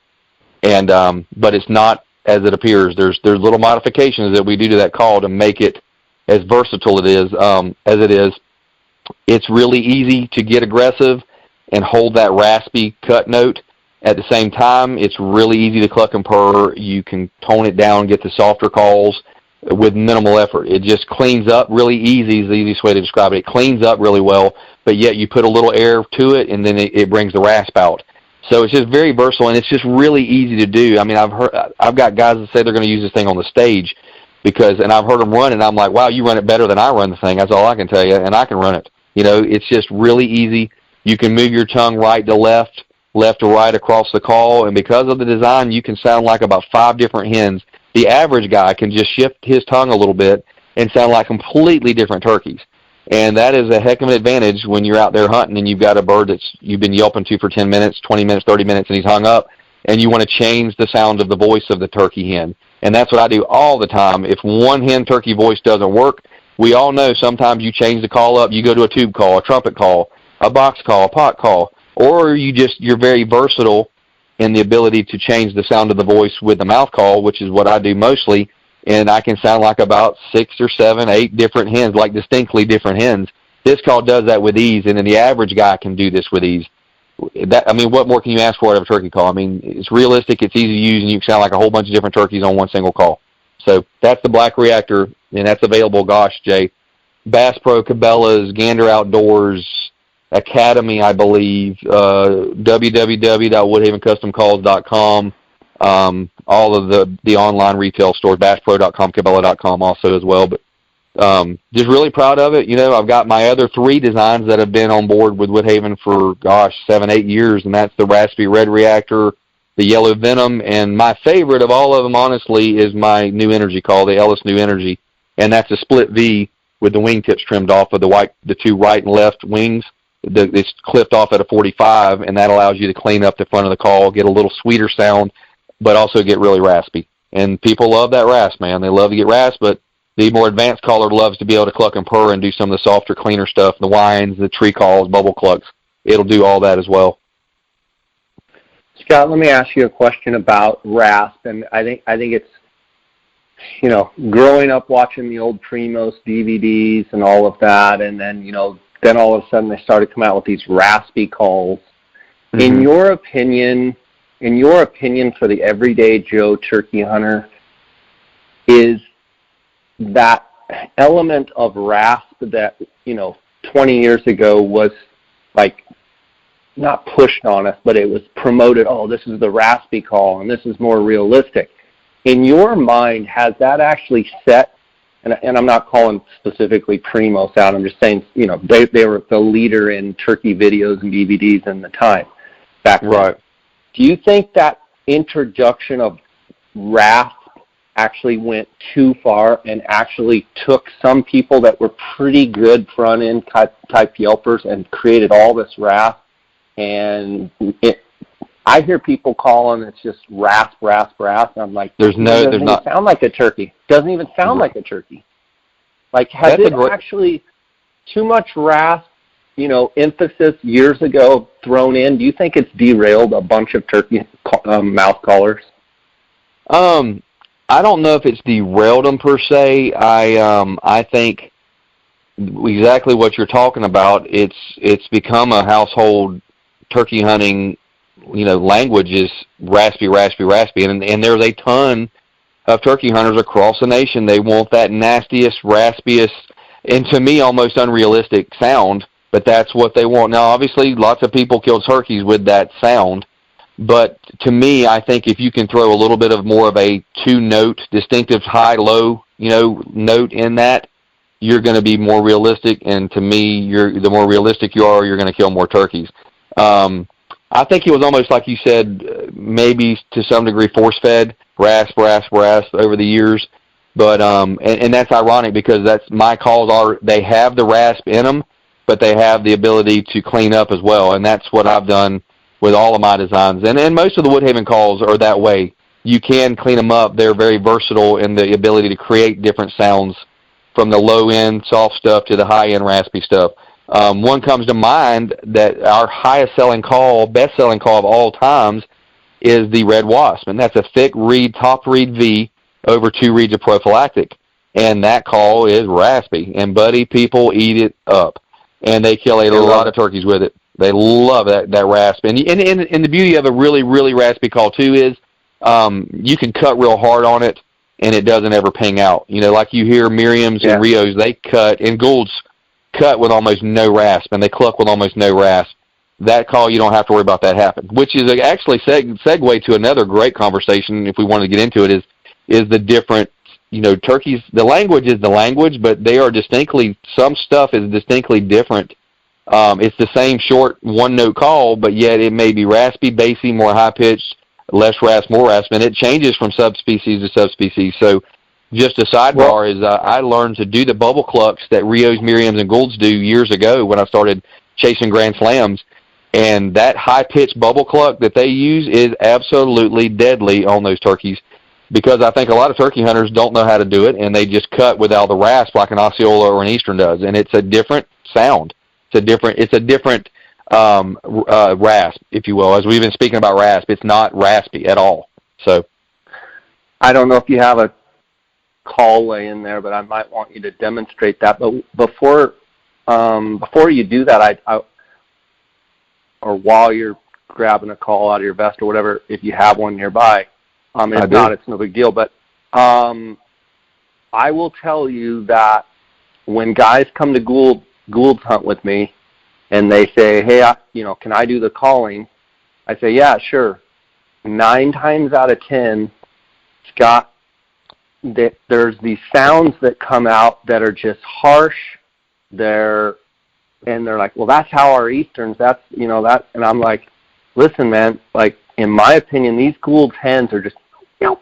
And but it's not as it appears. There's little modifications that we do to that call to make it as versatile as it is. It's really easy to get aggressive and hold that raspy cut note. At the same time, it's really easy to cluck and purr. You can tone it down, get the softer calls with minimal effort. It just cleans up really easy is the easiest way to describe it. It cleans up really well, but yet you put a little air to it, and then it brings the rasp out. So it's just very versatile, and it's just really easy to do. I mean, I've got guys that say they're going to use this thing on the stage and I've heard them run, and I'm like, wow, you run it better than I run the thing. That's all I can tell you, and I can run it. You know, it's just really easy. You can move your tongue right to left, left to right across the call, and because of the design, you can sound like about 5 different hens. The average guy can just shift his tongue a little bit and sound like completely different turkeys. And that is a heck of an advantage when you're out there hunting and you've got a bird that's you've been yelping to for 10 minutes, 20 minutes, 30 minutes, and he's hung up, and you want to change the sound of the voice of the turkey hen. And that's what I do all the time. If one hen turkey voice doesn't work, we all know sometimes you change the call up. You go to a tube call, a trumpet call, a box call, a pot call, or you're very versatile in the ability to change the sound of the voice with the mouth call, which is what I do mostly, and I can sound like about 6 or 7, 8 different hens, like distinctly different hens. This call does that with ease, and then the average guy can do this with ease. I mean, what more can you ask for out of a turkey call? I mean, it's realistic, it's easy to use, and you can sound like a whole bunch of different turkeys on one single call. So that's the Black Reactor, and that's available, gosh, Jay, Bass Pro, Cabela's, Gander Outdoors, Academy, I believe, www.woodhavencustomcalls.com, all of the online retail stores, basspro.com, cabela.com also as well. But just really proud of it. You know, I've got my other 3 designs that have been on board with Woodhaven for, 7, 8 years, and that's the Raspy Red Reactor, the Yellow Venom, and my favorite of all of them, honestly, is my New Energy call, the Ellis New Energy, and that's a split V with the wingtips trimmed off of the 2 right and left wings. It's clipped off at a 45, and that allows you to clean up the front of the call, get a little sweeter sound, but also get really raspy. And people love that rasp, man. They love to get rasp, but the more advanced caller loves to be able to cluck and purr and do some of the softer, cleaner stuff, the whines, the tree calls, bubble clucks. It'll do all that as well. Scott, let me ask you a question about rasp, and I think it's, you know, growing up watching the old Primos DVDs and all of that, and then, you know, then all of a sudden they started coming out with these raspy calls. Mm-hmm. In your opinion, for the everyday Joe turkey hunter, is that element of rasp that, you know, 20 years ago was like not pushed on us, but it was promoted, oh, this is the raspy call and this is more realistic. In your mind, has that actually set, and I'm not calling specifically Primos out, I'm just saying, you know, they were the leader in turkey videos and DVDs in the time back then. Right. Do you think that introduction of rasp actually went too far and actually took some people that were pretty good front-end type yelpers and created all this rasp? And I hear people calling it's just rasp. I'm like, it doesn't even sound like a turkey. Doesn't even sound like a turkey. Like, has it actually too much rasp, you know, emphasis years ago thrown in? Do you think it's derailed a bunch of turkey mouth callers? I don't know if it's derailed them per se. I think exactly what you're talking about. It's become a household turkey hunting, you know, language is raspy, and there's a ton of turkey hunters across the nation. They want that nastiest, raspiest, and to me almost unrealistic sound, but that's what they want. Now, obviously, lots of people kill turkeys with that sound, but to me, I think if you can throw a little bit of more of a 2-note, distinctive high-low, you know, note in that, you're going to be more realistic, and to me, the more realistic you are, you're going to kill more turkeys. I think it was almost like you said, maybe to some degree force-fed, rasp over the years. But and that's ironic because that's my calls they have the rasp in them, but they have the ability to clean up as well, and that's what I've done with all of my designs. And most of the Woodhaven calls are that way. You can clean them up. They're very versatile in the ability to create different sounds from the low-end soft stuff to the high-end raspy stuff. One comes to mind that our highest selling call, best selling call of all times, is the red wasp, and that's a thick reed, top reed V over 2 reeds of prophylactic, and that call is raspy. And buddy, people eat it up, and they kill a lot of turkeys with it. They love that rasp, and the beauty of a really, really raspy call too is you can cut real hard on it, and it doesn't ever ping out. You know, like you hear Miriam's and Rios, they cut, and Goulds cut with almost no rasp, and they cluck with almost no rasp. That call, you don't have to worry about that happening, which is actually segue to another great conversation, if we want to get into it, is the different, you know, turkeys. The language is the language, but they are distinctly, some stuff is distinctly different. It's the same short one-note call, but yet it may be raspy, bassy, more high-pitched, less rasp, more rasp, and it changes from subspecies to subspecies. So just a sidebar is I learned to do the bubble clucks that Rios, Miriams, and Goulds do years ago when I started chasing Grand Slams. And that high-pitched bubble cluck that they use is absolutely deadly on those turkeys, because I think a lot of turkey hunters don't know how to do it, and they just cut without the rasp like an Osceola or an Eastern does, and it's a different sound. It's a different rasp, if you will. As we've been speaking about rasp, it's not raspy at all. So, I don't know if you have a call way in there, but I might want you to demonstrate that. But before you do that, or while you're grabbing a call out of your vest or whatever, if you have one nearby. If not, it's no big deal. But I will tell you that when guys come to Gould's hunt with me and they say, hey, can I do the calling? I say, yeah, sure. 9 times out of 10, Scott, there's these sounds that come out that are just harsh. And they're like, well, that's how our Easterns, that, and I'm like, listen, man, like, in my opinion, these Gould's hens are just, nope.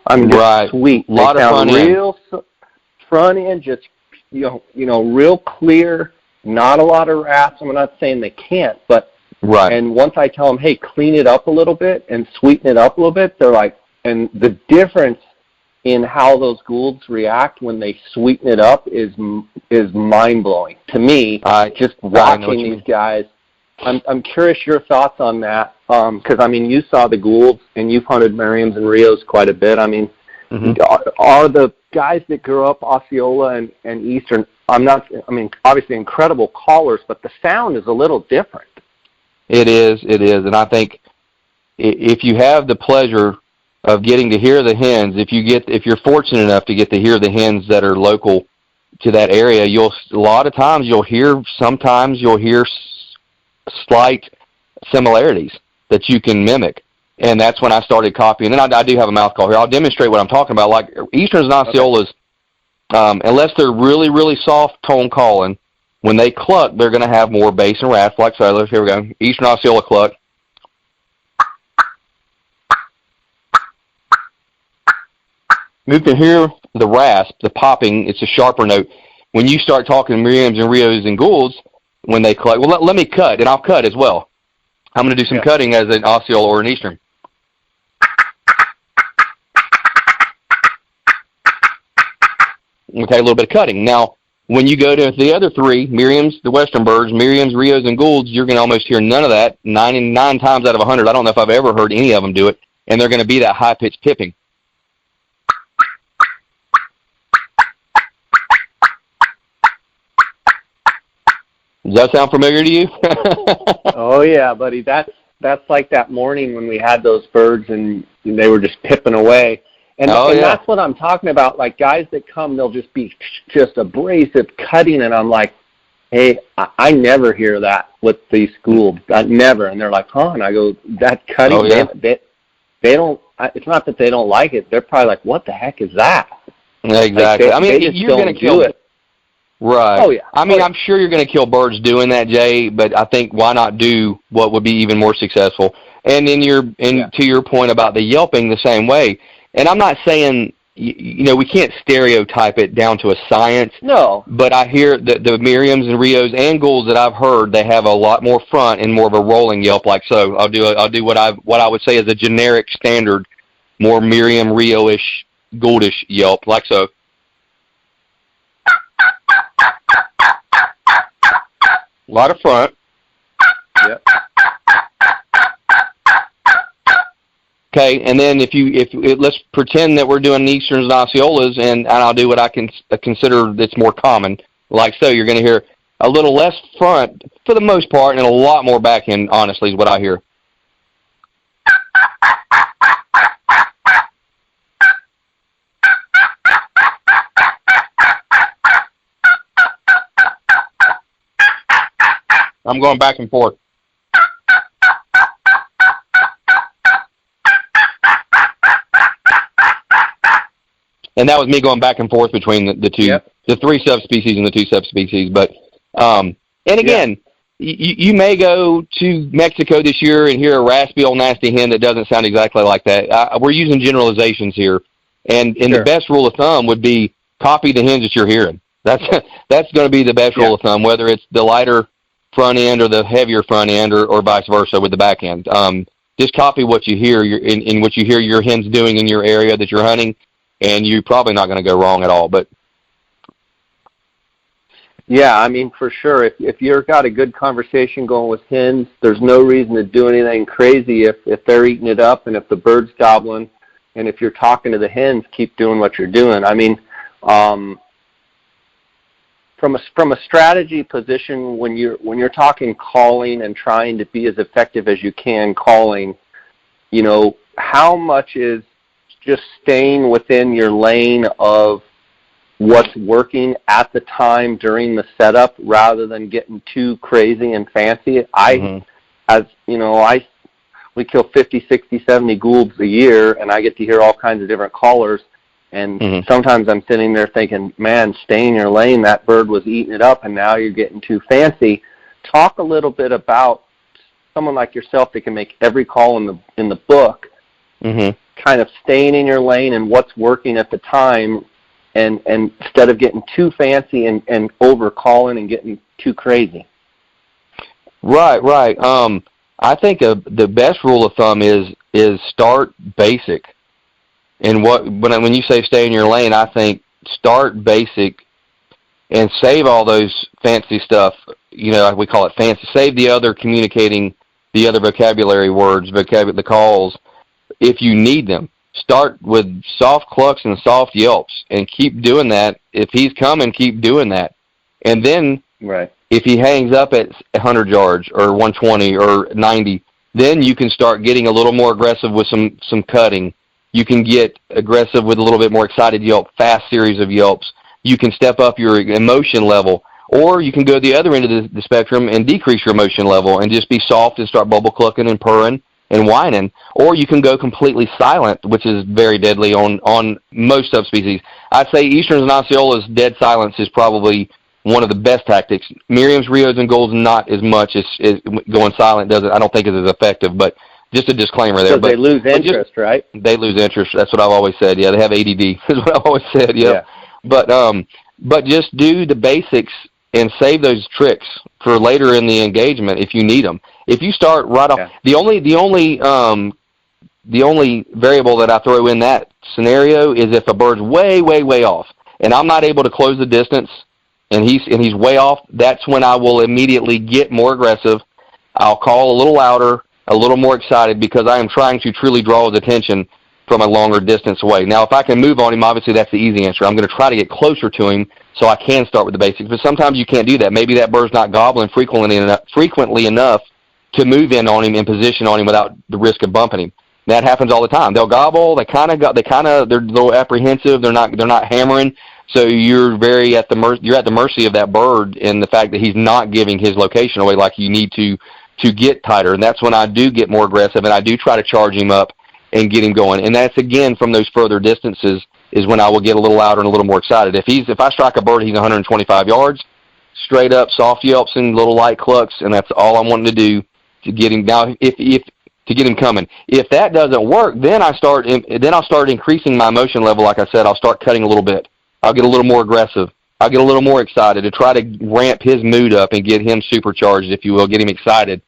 I mean, just sweet. A lot of front real front end, just, real clear, not a lot of rasps. I'm not saying they can't, but, and once I tell them, hey, clean it up a little bit and sweeten it up a little bit, they're like, and the difference in how those Goulds react when they sweeten it up is mind-blowing to me. Just watching these guys, I'm curious your thoughts on that, because I mean, you saw the Goulds and you've hunted Miriams and Rios quite a bit. I mean, are the guys that grew up Osceola and Eastern? Obviously incredible callers, but the sound is a little different. It is, and I think if you have the pleasure of getting to hear the hens, if you're fortunate enough to get to hear the hens that are local to that area, sometimes you'll hear slight similarities that you can mimic. And that's when I started copying. And I do have a mouth call here. I'll demonstrate what I'm talking about. Like Easterns and Osceolas, unless they're really, really soft tone calling, when they cluck, they're going to have more bass and rasp like so. Here we go. Eastern Osceola cluck. You can hear the rasp, the popping. It's a sharper note. When you start talking Miriams and Rios and Goulds, when they cluck, well, let me cut, and I'll cut as well. I'm going to do some cutting as an Osceola or an Eastern. Okay, a little bit of cutting. Now, when you go to the other 3, Miriams, the Western birds, Miriams, Rios, and Goulds, you're going to almost hear none of that. 99 times out of 100, I don't know if I've ever heard any of them do it, and they're going to be that high-pitched pipping. Does that sound familiar to you? Oh yeah, buddy. That's like that morning when we had those birds and they were just pipping away. And that's what I'm talking about. Like guys that come, they'll just be just abrasive cutting, and I'm like, hey, I never hear that with these schools. I never. And they're like, huh? And I go, that cutting. Oh, yeah. They don't. It's not that they don't like it. They're probably like, what the heck is that? Exactly. Like you're going to kill it. Right. Oh, yeah. I'm sure you're going to kill birds doing that, Jay, but I think why not do what would be even more successful? And to your point about the yelping the same way, and I'm not saying, we can't stereotype it down to a science. No. But I hear that the Miriams and Rios and Goulds that I've heard, they have a lot more front and more of a rolling yelp like so. I'll do what I would say is a generic standard, more Miriam, Rio-ish, Gouldish yelp like so. A lot of front. Yep. Okay, and then let's pretend that we're doing Easterns and Osceolas, and I'll do what I can consider that's more common. Like so, you're going to hear a little less front for the most part, and a lot more back end, honestly, is what I hear. I'm going back and forth. And that was me going back and forth between the two, yep. The three subspecies and the two subspecies. But, and again, you may go to Mexico this year and hear a raspy old nasty hen that doesn't sound exactly like that. We're using generalizations here. And the best rule of thumb would be copy the hens that you're hearing. That's going to be the best rule of thumb, whether it's the lighter front end or the heavier front end or vice versa with the back end. Just copy what you hear in what you hear your hens doing in your area that you're hunting, and you're probably not going to go wrong at all. But yeah, I mean, for sure, if you've got a good conversation going with hens, there's no reason to do anything crazy if they're eating it up and if the bird's gobbling, and if you're talking to the hens, keep doing what you're doing. I mean, from a strategy position, when you're talking calling and trying to be as effective as you can calling, you know, how much is just staying within your lane of what's working at the time during the setup rather than getting too crazy and fancy. As you know, we kill 50, 60, 70 goulds a year, and I get to hear all kinds of different callers. And sometimes I'm sitting there thinking, man, stay in your lane. That bird was eating it up, and now you're getting too fancy. Talk a little bit about someone like yourself that can make every call in the book, kind of staying in your lane and what's working at the time, and instead of getting too fancy and over calling and getting too crazy. Right. I think the best rule of thumb is start basic. And when you say stay in your lane, I think start basic and save all those fancy stuff. You know, we call it fancy. Save the other communicating, the other vocabulary words, the calls, if you need them. Start with soft clucks and soft yelps and keep doing that. If he's coming, keep doing that. And then if he hangs up at 100 yards or 120 or 90, then you can start getting a little more aggressive with some cutting. You can get aggressive with a little bit more excited yelp, fast series of yelps. You can step up your emotion level, or you can go the other end of the spectrum and decrease your emotion level and just be soft and start bubble clucking and purring and whining. Or you can go completely silent, which is very deadly on most subspecies. I'd say Easterns and Osceolas, dead silence is probably one of the best tactics. Merriam's, Rios, and Golds not as much as going silent I don't think is as effective, but just a disclaimer there. But they lose interest, right? They lose interest. That's what I've always said. Yeah, they have ADD. Is what I've always said. Yeah. But just do the basics and save those tricks for later in the engagement if you need them. If you start right off, the only variable that I throw in that scenario is if a bird's way, way, way off, and I'm not able to close the distance, and he's way off. That's when I will immediately get more aggressive. I'll call a little louder, a little more excited, because I am trying to truly draw his attention from a longer distance away. Now, if I can move on him, obviously that's the easy answer. I'm going to try to get closer to him so I can start with the basics. But sometimes you can't do that. Maybe that bird's not gobbling frequently enough to move in on him and position on him without the risk of bumping him. That happens all the time. They'll gobble. They're a little apprehensive. They're not hammering. So you're at the mercy of that bird and the fact that he's not giving his location away like you need to get tighter. And that's when I do get more aggressive and I do try to charge him up and get him going. And that's, again, from those further distances is when I will get a little louder and a little more excited. If I strike a bird, he's 125 yards, straight up, soft yelps and little light clucks, and that's all I'm wanting to do to get him. Now, to get him coming. If that doesn't work, then I'll start increasing my emotion level. Like I said, I'll start cutting a little bit. I'll get a little more aggressive. I'll get a little more excited to try to ramp his mood up and get him supercharged, if you will, get him excited.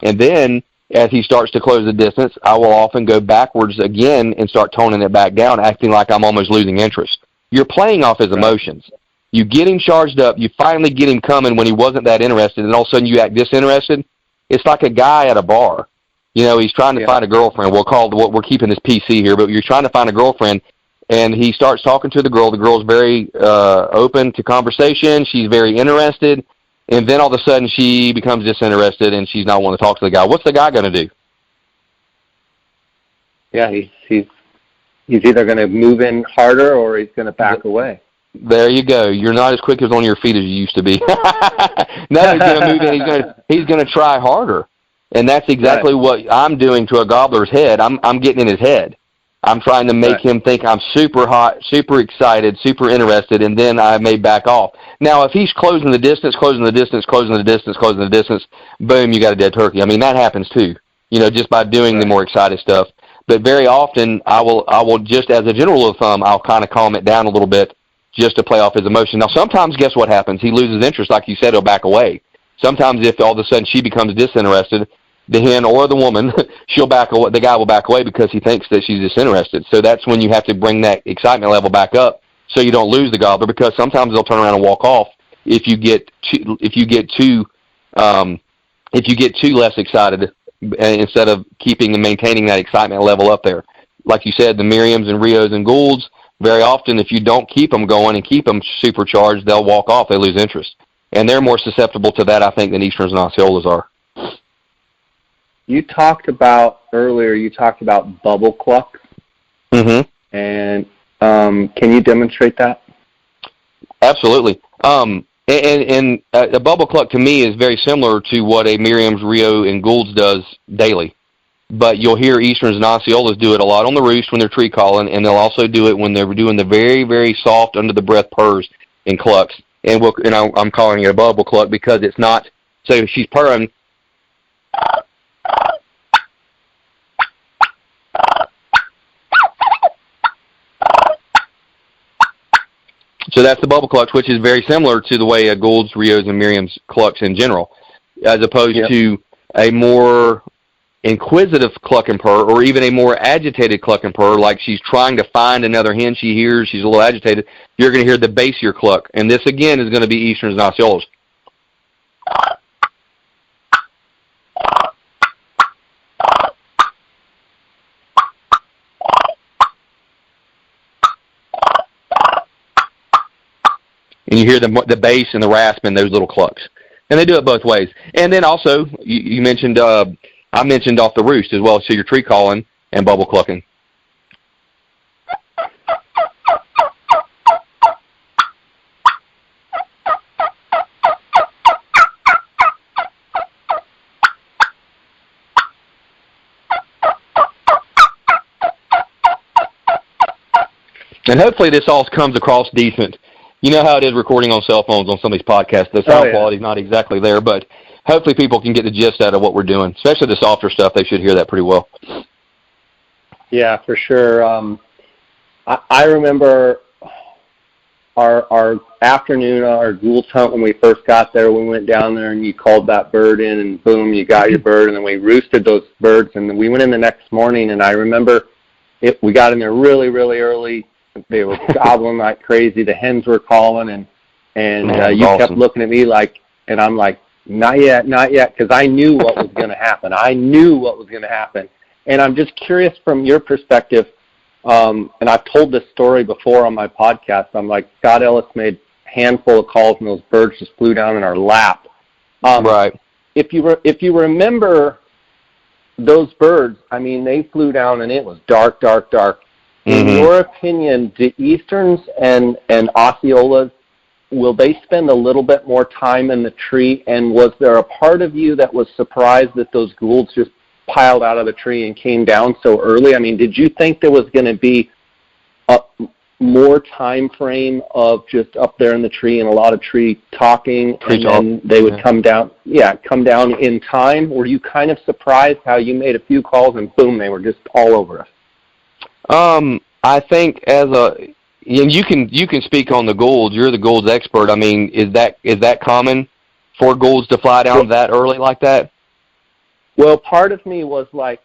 And then, as he starts to close the distance, I will often go backwards again and start toning it back down, acting like I'm almost losing interest. You're playing off his emotions. You get him charged up. You finally get him coming when he wasn't that interested, and all of a sudden you act disinterested. It's like a guy at a bar. You know, he's trying to find a girlfriend. We're keeping this PC here, but you're trying to find a girlfriend, and he starts talking to the girl. The girl's very open to conversation. She's very interested, and then all of a sudden she becomes disinterested, and she's not wanting to talk to the guy. What's the guy going to do? Yeah, he's either going to move in harder or he's going to back away. There you go. You're not as quick on your feet as you used to be. No, he's going to move in. He's going to try harder, and that's exactly what I'm doing to a gobbler's head. I'm getting in his head. I'm trying to make him think I'm super hot, super excited, super interested, and then I may back off. Now, if he's closing the distance, boom, you got a dead turkey. I mean, that happens too. You know, just by doing the more excited stuff. But very often, I will just as a general rule of thumb, I'll kind of calm it down a little bit just to play off his emotion. Now, sometimes, guess what happens? He loses interest, like you said, he'll back away. Sometimes, if all of a sudden she becomes disinterested, the hen or the woman, she'll back away. The guy will back away because he thinks that she's disinterested. So that's when you have to bring that excitement level back up, so you don't lose the gobbler. Because sometimes they'll turn around and walk off if you get too less excited, instead of keeping and maintaining that excitement level up there. Like you said, the Miriams and Rios and Goulds, very often if you don't keep them going and keep them supercharged, they'll walk off. They lose interest. And they're more susceptible to that, I think, than Easterns and Osceolas are. You talked about bubble cluck. Mm-hmm. And can you demonstrate that? Absolutely. And a bubble cluck to me is very similar to what a Miriam's, Rio, and Gould's does daily. But you'll hear Easterns and Osceolas do it a lot on the roost when they're tree calling, and they'll also do it when they're doing the very, very soft under-the-breath purrs and clucks. And I'm calling it a bubble cluck because it's not, so she's purring. So that's the bubble clucks, which is very similar to the way a Gould's, Rios, and Miriam's clucks in general, as opposed to a more inquisitive cluck and purr, or even a more agitated cluck and purr, like she's trying to find another hen she hears, she's a little agitated. You're going to hear the bassier cluck, and this again is going to be Easterns and Osceolas. And you hear the bass and the rasp in those little clucks. And they do it both ways. And then also, you mentioned, I mentioned off the roost as well, so you're tree calling and bubble clucking. And hopefully this all comes across decent. You know how it is recording on cell phones on some of these podcasts. The sound quality is not exactly there, but hopefully people can get the gist out of what we're doing, especially the softer stuff. They should hear that pretty well. Yeah, for sure. I remember our afternoon, our Gould's hunt when we first got there. We went down there and you called that bird in, and boom, you got your bird, and then we roosted those birds. And then we went in the next morning, and I remember we got in there really, really early. They were gobbling like crazy. The hens were calling, and you kept looking at me like, and I'm like, not yet, because I knew what was going to happen. And I'm just curious from your perspective, and I've told this story before on my podcast. I'm like, Scott Ellis made a handful of calls, and those birds just flew down in our lap. Right. If you remember those birds, I mean, they flew down, and it was dark. In your opinion, do Easterns and Osceolas, will they spend a little bit more time in the tree? And was there a part of you that was surprised that those Goulds just piled out of the tree and came down so early? I mean, did you think there was going to be a more time frame of just up there in the tree and a lot of tree talking, and then they would come down in time? Were you kind of surprised how you made a few calls and boom, they were just all over us? I think and you can speak on the Goulds. You're the Goulds expert. I mean, is that common for Goulds to fly down that early like that? Well, part of me was like,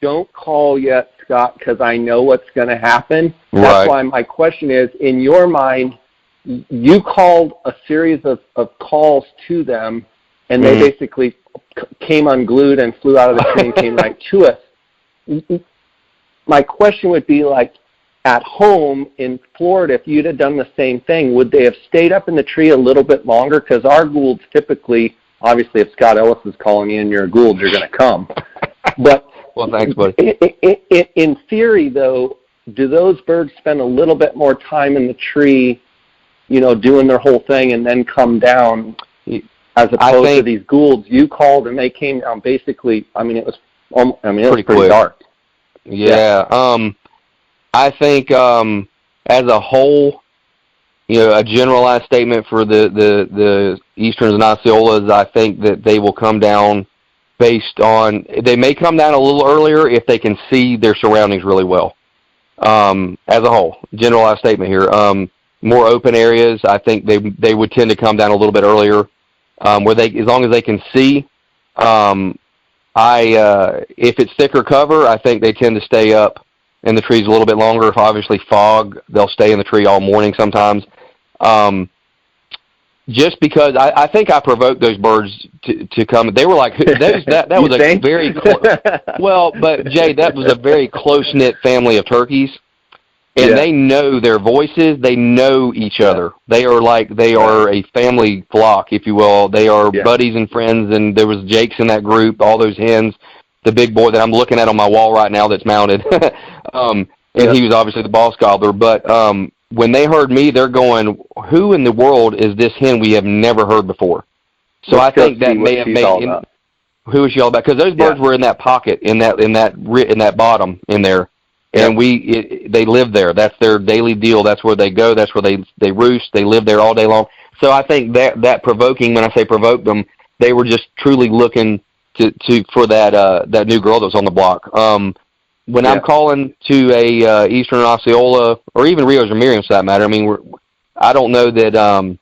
don't call yet, Scott, because I know what's going to happen. That's why my question is, in your mind, you called a series of calls to them, and they basically came unglued and flew out of the tree and came right to us. My question would be, like, at home in Florida, if you'd have done the same thing, would they have stayed up in the tree a little bit longer? Because our Goulds typically, obviously, if Scott Ellis is calling you and you're a Gould, you're going to come. But well, thanks, buddy. In theory, though, do those birds spend a little bit more time in the tree, you know, doing their whole thing and then come down, as opposed to these Goulds you called and they came down basically? I mean, it was pretty dark. Yeah. I think as a whole, you know, a generalized statement for the Easterns and Osceolas, I think that they will come down based on, they may come down a little earlier if they can see their surroundings really well. As a whole, generalized statement here. More open areas, I think they would tend to come down a little bit earlier, where they, as long as they can see. If it's thicker cover, I think they tend to stay up in the trees a little bit longer. If obviously fog, they'll stay in the tree all morning sometimes. Just because I think I provoked those birds to come. They were like, that was a very well, but Jay, that was a very close-knit family of turkeys, and they know their voices. They know each other. They are a family flock, if you will. They are buddies and friends, and there was Jakes in that group, all those hens, the big boy that I'm looking at on my wall right now that's mounted, and he was obviously the boss gobbler, but when they heard me, they're going, who in the world is this hen we have never heard before? So I think that may have made, who is she all about? Because those birds were in that pocket, in that bottom in there, and they live there. That's their daily deal. That's where they go. That's where they roost. They live there all day long. So I think that provoking, when I say provoke them, they were just truly looking for that new girl that was on the block. When I'm calling to a Eastern Osceola, or even Rios or Miriams for that matter, I mean, I don't know that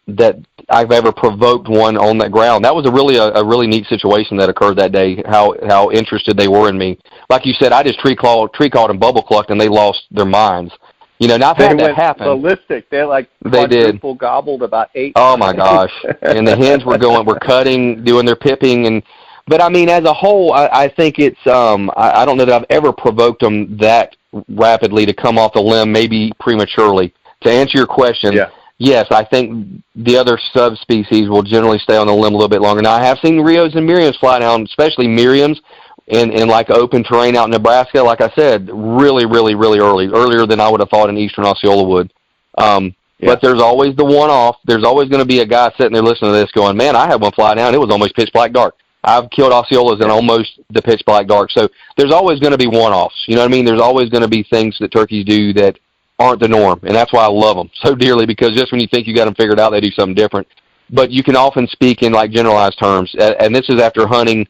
that I've ever provoked one on that ground. That was a really neat situation that occurred that day. How interested they were in me. Like you said, I just tree called and bubble clucked, and they lost their minds. You know, not had that happen. Ballistic. They did. Gobbled about 8. Oh my gosh! And the hens were cutting, doing their pipping, but I mean, as a whole, I think it's, I don't know that I've ever provoked them that rapidly to come off the limb, maybe prematurely. To answer your question, yes, I think the other subspecies will generally stay on the limb a little bit longer. Now, I have seen Rios and Miriams fly down, especially Miriams, in like open terrain out in Nebraska, like I said, really, really, really earlier than I would have thought an Eastern Osceola would. But there's always the one-off. There's always going to be a guy sitting there listening to this going, man, I had one fly down. It was almost pitch black dark. I've killed Osceolas in almost the pitch black dark. So there's always going to be one-offs. You know what I mean? There's always going to be things that turkeys do that aren't the norm. And that's why I love them so dearly, because just when you think you got them figured out, they do something different. But you can often speak in like generalized terms. And this is after hunting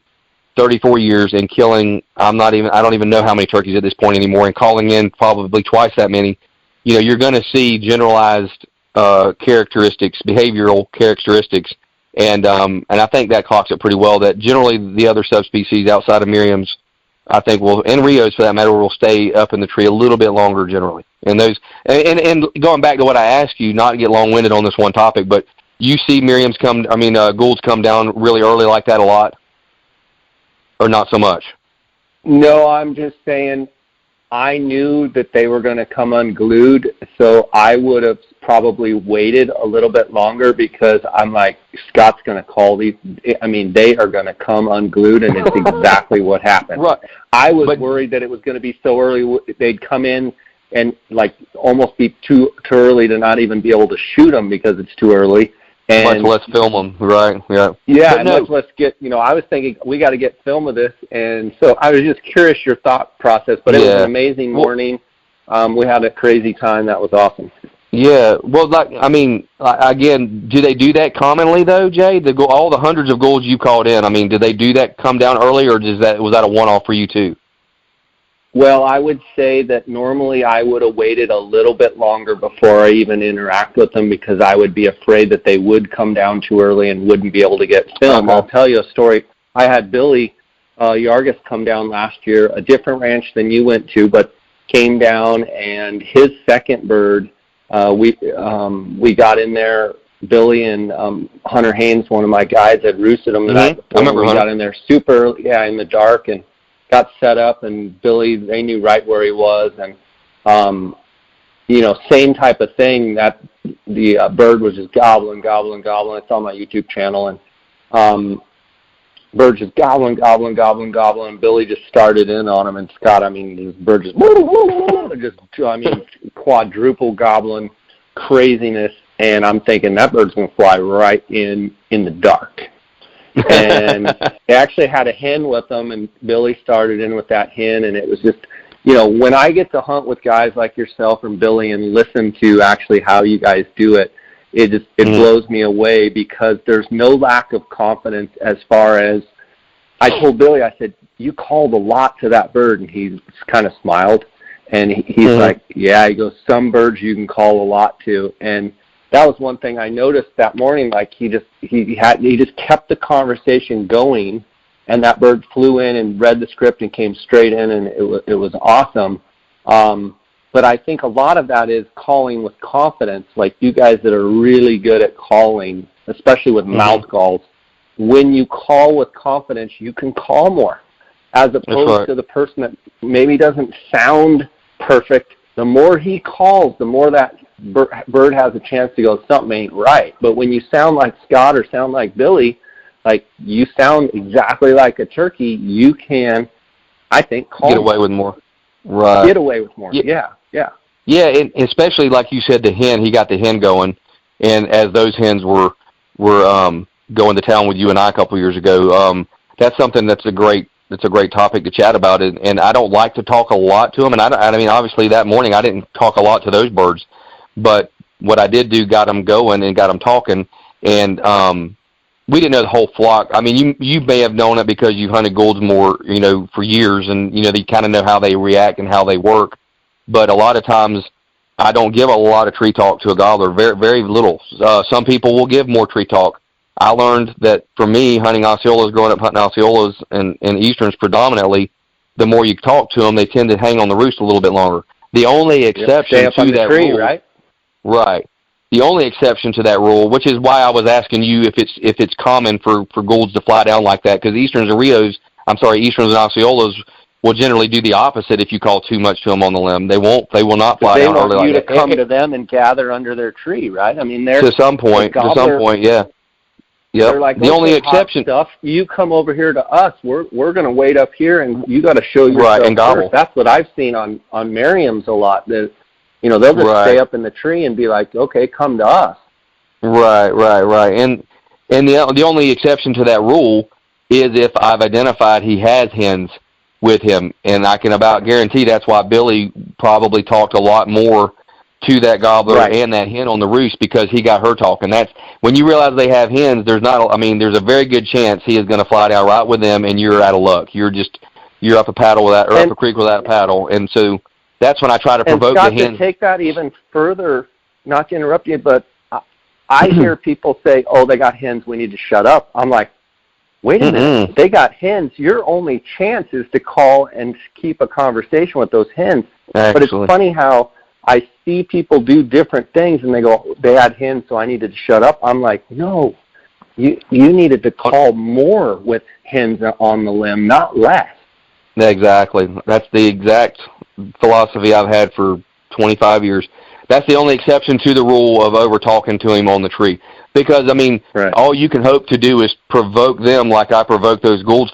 34 years and killing, I don't even know how many turkeys at this point anymore, and calling in probably twice that many. You know, you're going to see generalized characteristics, behavioral characteristics. And I think that clocks it pretty well, that generally the other subspecies outside of Miriams, I think and Rios for that matter, will stay up in the tree a little bit longer generally. And those, and going back to what I asked you, not to get long-winded on this one topic, but you see Miriams Goulds come down really early like that a lot, or not so much? No, I'm just saying I knew that they were going to come unglued, so I would have probably waited a little bit longer, because I'm like, Scott's going to call these. I mean, they are going to come unglued, and it's exactly what happened. Right. I was worried that it was going to be so early, they'd come in and like almost be too early to not even be able to shoot them because it's too early. And much less film them, right? Yeah. Yeah, and much less get, I was thinking we got to get film of this, and so I was just curious your thought process, but it was an amazing morning. We had a crazy time. That was awesome. Yeah, well, again, do they do that commonly though, Jay? All the hundreds of Goulds you called in, I mean, did they do that, come down early, or was that a one-off for you too? Well, I would say that normally I would have waited a little bit longer before I even interact with them, because I would be afraid that they would come down too early and wouldn't be able to get film. I'll tell you a story. I had Billy Yargis come down last year, a different ranch than you went to, but came down, and his second bird we got in there. Billy and Hunter Haynes, one of my guys, had roosted them the night before. I remember we Hunter. got in there super early, in the dark, and got set up. And Billy, they knew right where he was, and same type of thing. That the bird was just gobbling. It's on my YouTube channel, and bird just gobbling. And Billy just started in on him, and Scott, this bird just quadruple gobbling craziness. And I'm thinking that bird's going to fly right in the dark. And they actually had a hen with them, and Billy started in with that hen, and it was just, when I get to hunt with guys like yourself and Billy and listen to actually how you guys do it, it blows me away, because there's no lack of confidence. As far as I told Billy, I said, you called a lot to that bird, and he kind of smiled, and he's like, yeah, he goes, some birds you can call a lot to. And that was one thing I noticed that morning. Like he just kept the conversation going, and that bird flew in and read the script and came straight in, and it was awesome. But I think a lot of that is calling with confidence. Like you guys that are really good at calling, especially with mouth calls. When you call with confidence, you can call more, as opposed to the person that maybe doesn't sound perfect. The more he calls, the more that bird has a chance to go, something ain't right. But when you sound like Scott or sound like Billy, like you sound exactly like a turkey, you can, I think, get away with more. Right. Get away with more. Yeah. Yeah, and especially like you said, the hen, he got the hen going, and as those hens were going to town with you and I a couple years ago, that's something that's a great topic to chat about. And I don't like to talk a lot to them, and I mean, obviously that morning I didn't talk a lot to those birds, but what I did do got them going and got them talking, and we didn't know the whole flock. I mean, you may have known it because you've hunted goulds more, for years, and they kind of know how they react and how they work. But a lot of times, I don't give a lot of tree talk to a gobbler. Very, very little. Some people will give more tree talk. I learned that for me, hunting Osceolas, growing up hunting Osceolas and Easterns predominantly, the more you talk to them, they tend to hang on the roost a little bit longer. The only exception to that rule, right? The only exception to that rule, which is why I was asking you if it's common for goulds to fly down like that, because Easterns and Osceolas will generally do the opposite if you call too much to them on the limb. They will not fly down early like that. They want you to come to them and gather under their tree, right? I mean, to some point, yeah. Yep. They're like, the only exception, stuff, you come over here to us. We're going to wait up here, and you got to show yourself and gobble. First. That's what I've seen on Merriam's a lot. That they'll just stay up in the tree and be like, okay, come to us. Right. And the only exception to that rule is if I've identified he has hens with him, and I can about guarantee that's why Billy probably talked a lot more to that gobbler and that hen on the roost, because he got her talking. That's when you realize they have hens. There's a very good chance he is going to fly down right with them, and you're out of luck. You're up a paddle without, or up a creek without a paddle, and so that's when I try to provoke Scott, the hen. To take that even further, not to interrupt you, but I hear people say, "Oh, they got hens. We need to shut up." I'm like, wait a minute. They got hens. Your only chance is to call and keep a conversation with those hens. Excellent. But it's funny how I see people do different things, and they go, they had hens, so I needed to shut up. I'm like, no, you needed to call more with hens on the limb, not less. Exactly. That's the exact philosophy I've had for 25 years. That's the only exception to the rule of over-talking to him on the tree. Because, all you can hope to do is provoke them like I provoked that Goulds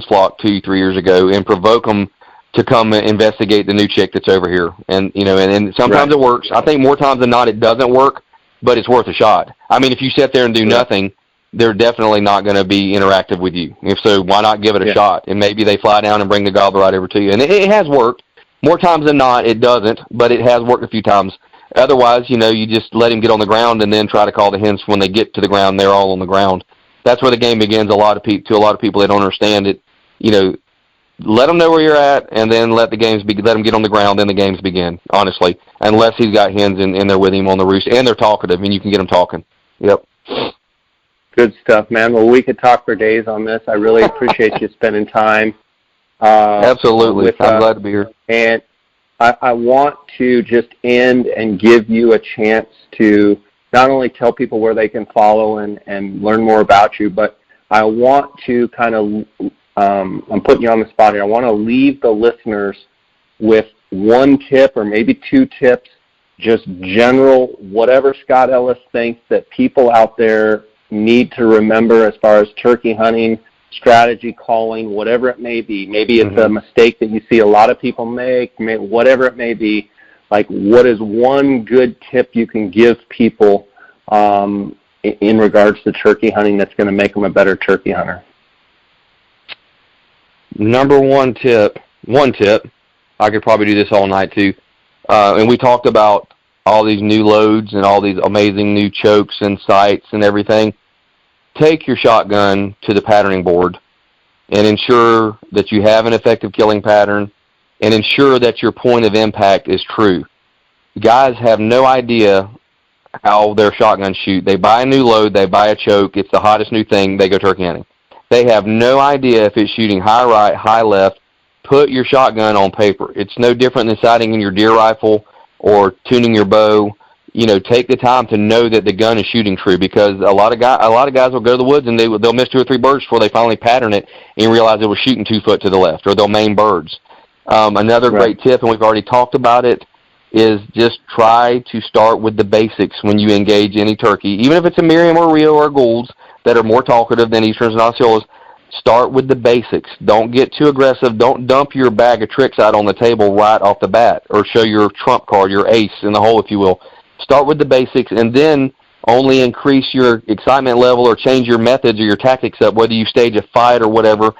flock 2-3 years ago, and provoke them to come and investigate the new chick that's over here. And, and sometimes it works. I think more times than not it doesn't work, but it's worth a shot. If you sit there and do nothing, they're definitely not going to be interactive with you. If so, why not give it a shot? And maybe they fly down and bring the gobbler right over to you. And it has worked. More times than not, it doesn't, but it has worked a few times. Otherwise, you just let him get on the ground and then try to call the hens when they get to the ground. They're all on the ground. That's where the game begins. To a lot of people that don't understand it, let them know where you're at, and then let them get on the ground. Then the games begin. Honestly, unless he's got hens in there with him on the roost, and they're talkative, and you can get them talking. Yep. Good stuff, man. Well, we could talk for days on this. I really appreciate you spending time. Absolutely. I'm glad to be here. And I want to just end and give you a chance to not only tell people where they can follow and learn more about you, but I want to kind of, I'm putting you on the spot here, I want to leave the listeners with one tip or maybe two tips, just general, whatever Scott Ellis thinks that people out there need to remember as far as turkey hunting, strategy calling, whatever it may be. Maybe it's a mistake that you see a lot of people make, whatever it may be. Like, what is one good tip you can give people in regards to turkey hunting that's going to make them a better turkey hunter? Number one tip, I could probably do this all night too, and we talked about all these new loads and all these amazing new chokes and sights and everything. Take your shotgun to the patterning board and ensure that you have an effective killing pattern and ensure that your point of impact is true. Guys have no idea how their shotguns shoot. They buy a new load, they buy a choke, it's the hottest new thing, they go turkey hunting. They have no idea if it's shooting high right, high left. Put your shotgun on paper. It's no different than sighting in your deer rifle or tuning your bow. You know, take the time to know that the gun is shooting true, because a lot of guys will go to the woods and they'll miss 2 or 3 birds before they finally pattern it and realize it was shooting 2 foot to the left, or they'll maim birds. Another great tip, and we've already talked about it, is just try to start with the basics when you engage any turkey. Even if it's a Merriam or Rio or Goulds that are more talkative than Easterns and Osceolas, start with the basics. Don't get too aggressive. Don't dump your bag of tricks out on the table right off the bat, or show your trump card, your ace in the hole, if you will. Start with the basics, and then only increase your excitement level or change your methods or your tactics up, whether you stage a fight or whatever,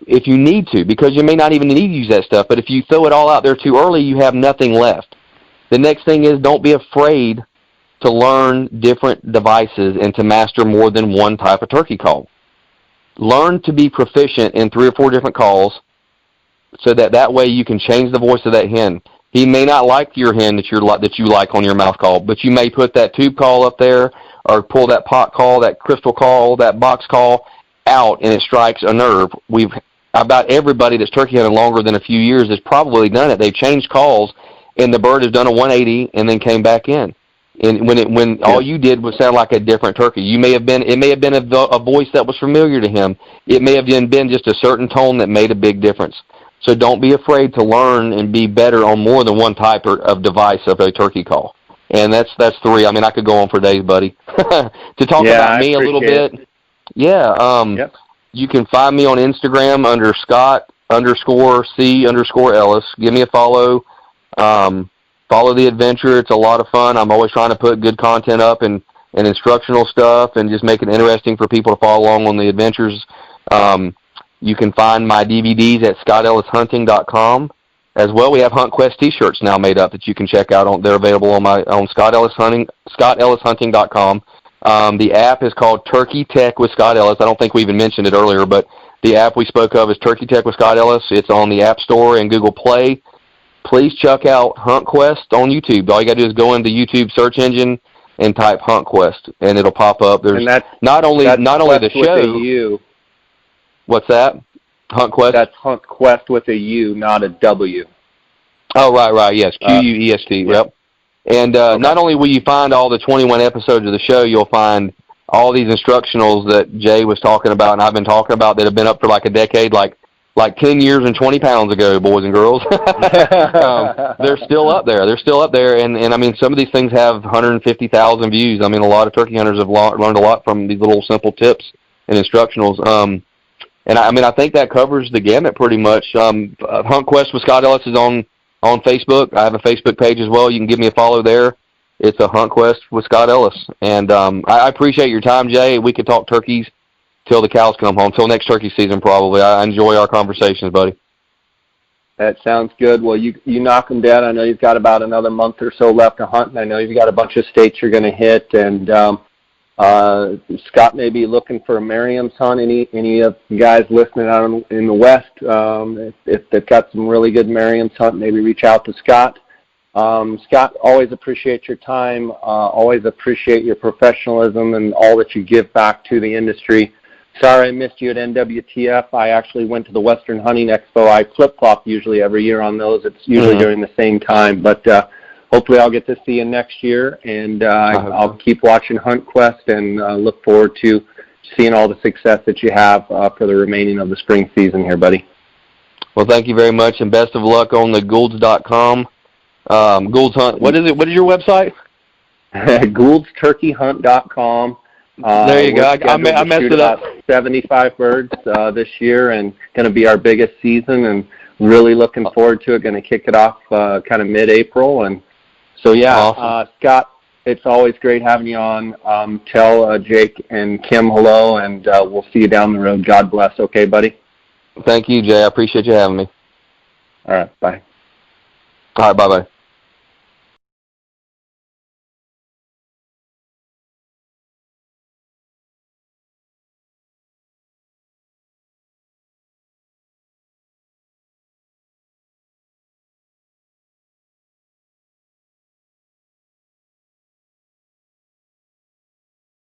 if you need to, because you may not even need to use that stuff. But if you throw it all out there too early, you have nothing left. The next thing is, don't be afraid to learn different devices and to master more than one type of turkey call. Learn to be proficient in 3 or 4 different calls, so that way you can change the voice of that hen. He may not like your hen that you like on your mouth call, but you may put that tube call up there, or pull that pot call, that crystal call, that box call out, and it strikes a nerve. About everybody that's turkey hunting longer than a few years has probably done it. They've changed calls, and the bird has done a 180 and then came back in. And when all you did was sound like a different turkey, it may have been a voice that was familiar to him. It may have been just a certain tone that made a big difference. So don't be afraid to learn and be better on more than one type of device of a turkey call. And that's 3. I mean, I could go on for days, buddy. To talk about me a little bit. You can find me on Instagram under Scott_C_Ellis. Give me a follow. Follow the adventure. It's a lot of fun. I'm always trying to put good content up and instructional stuff, and just make it interesting for people to follow along on the adventures. You can find my DVDs at ScottEllisHunting.com. As well, we have Hunt Quest T-shirts now made up that you can check out. They're available on Scott Ellis Hunting, ScottEllisHunting.com. The app is called Turkey Tech with Scott Ellis. I don't think we even mentioned it earlier, but the app we spoke of is Turkey Tech with Scott Ellis. It's on the App Store and Google Play. Please check out Hunt Quest on YouTube. All you got to do is go into YouTube search engine and type Hunt Quest, and it'll pop up. There's not only the show. What's that? Hunt Quest? That's Hunt Quest with a U, not a W. Oh, right, yes. Quest, yep. And not only will you find all the 21 episodes of the show, you'll find all these instructionals that Jay was talking about and I've been talking about that have been up for like a decade, like 10 years and 20 pounds ago, boys and girls. They're still up there. And I mean, some of these things have 150,000 views. I mean, a lot of turkey hunters have learned a lot from these little simple tips and instructionals. And I think that covers the gamut pretty much. Hunt Quest with Scott Ellis is on Facebook. I have a Facebook page as well. You can give me a follow there. It's a Hunt Quest with Scott Ellis. And I appreciate your time, Jay. We could talk turkeys till the cows come home, till next turkey season probably. I enjoy our conversations, buddy. That sounds good. Well, you knock them down. I know you've got about another month or so left to hunt, and I know you've got a bunch of states you're going to hit. And Scott may be looking for a Merriam's hunt. Any of you guys listening out in the West, if they've got some really good Merriam's hunt, maybe reach out to Scott. Scott, always appreciate your time. Always appreciate your professionalism and all that you give back to the industry. Sorry I missed you at NWTF. I actually went to the Western Hunting Expo. I flip-flop usually every year on those. It's usually during the same time. But hopefully I'll get to see you next year, and I'll keep watching Hunt Quest and look forward to seeing all the success that you have for the remaining of the spring season here, buddy. Well, thank you very much, and best of luck on the Goulds.com. Goulds Hunt. What is it? What is your website? GouldsTurkeyHunt.com. There you go. I messed it up. 75 birds this year, and going to be our biggest season, and really looking forward to it. Going to kick it off kind of mid-April, and so yeah, awesome. Scott, it's always great having you on. Tell Jake and Kim hello, and we'll see you down the road. God bless. Okay, buddy? Thank you, Jay. I appreciate you having me. All right, bye. All right, bye-bye.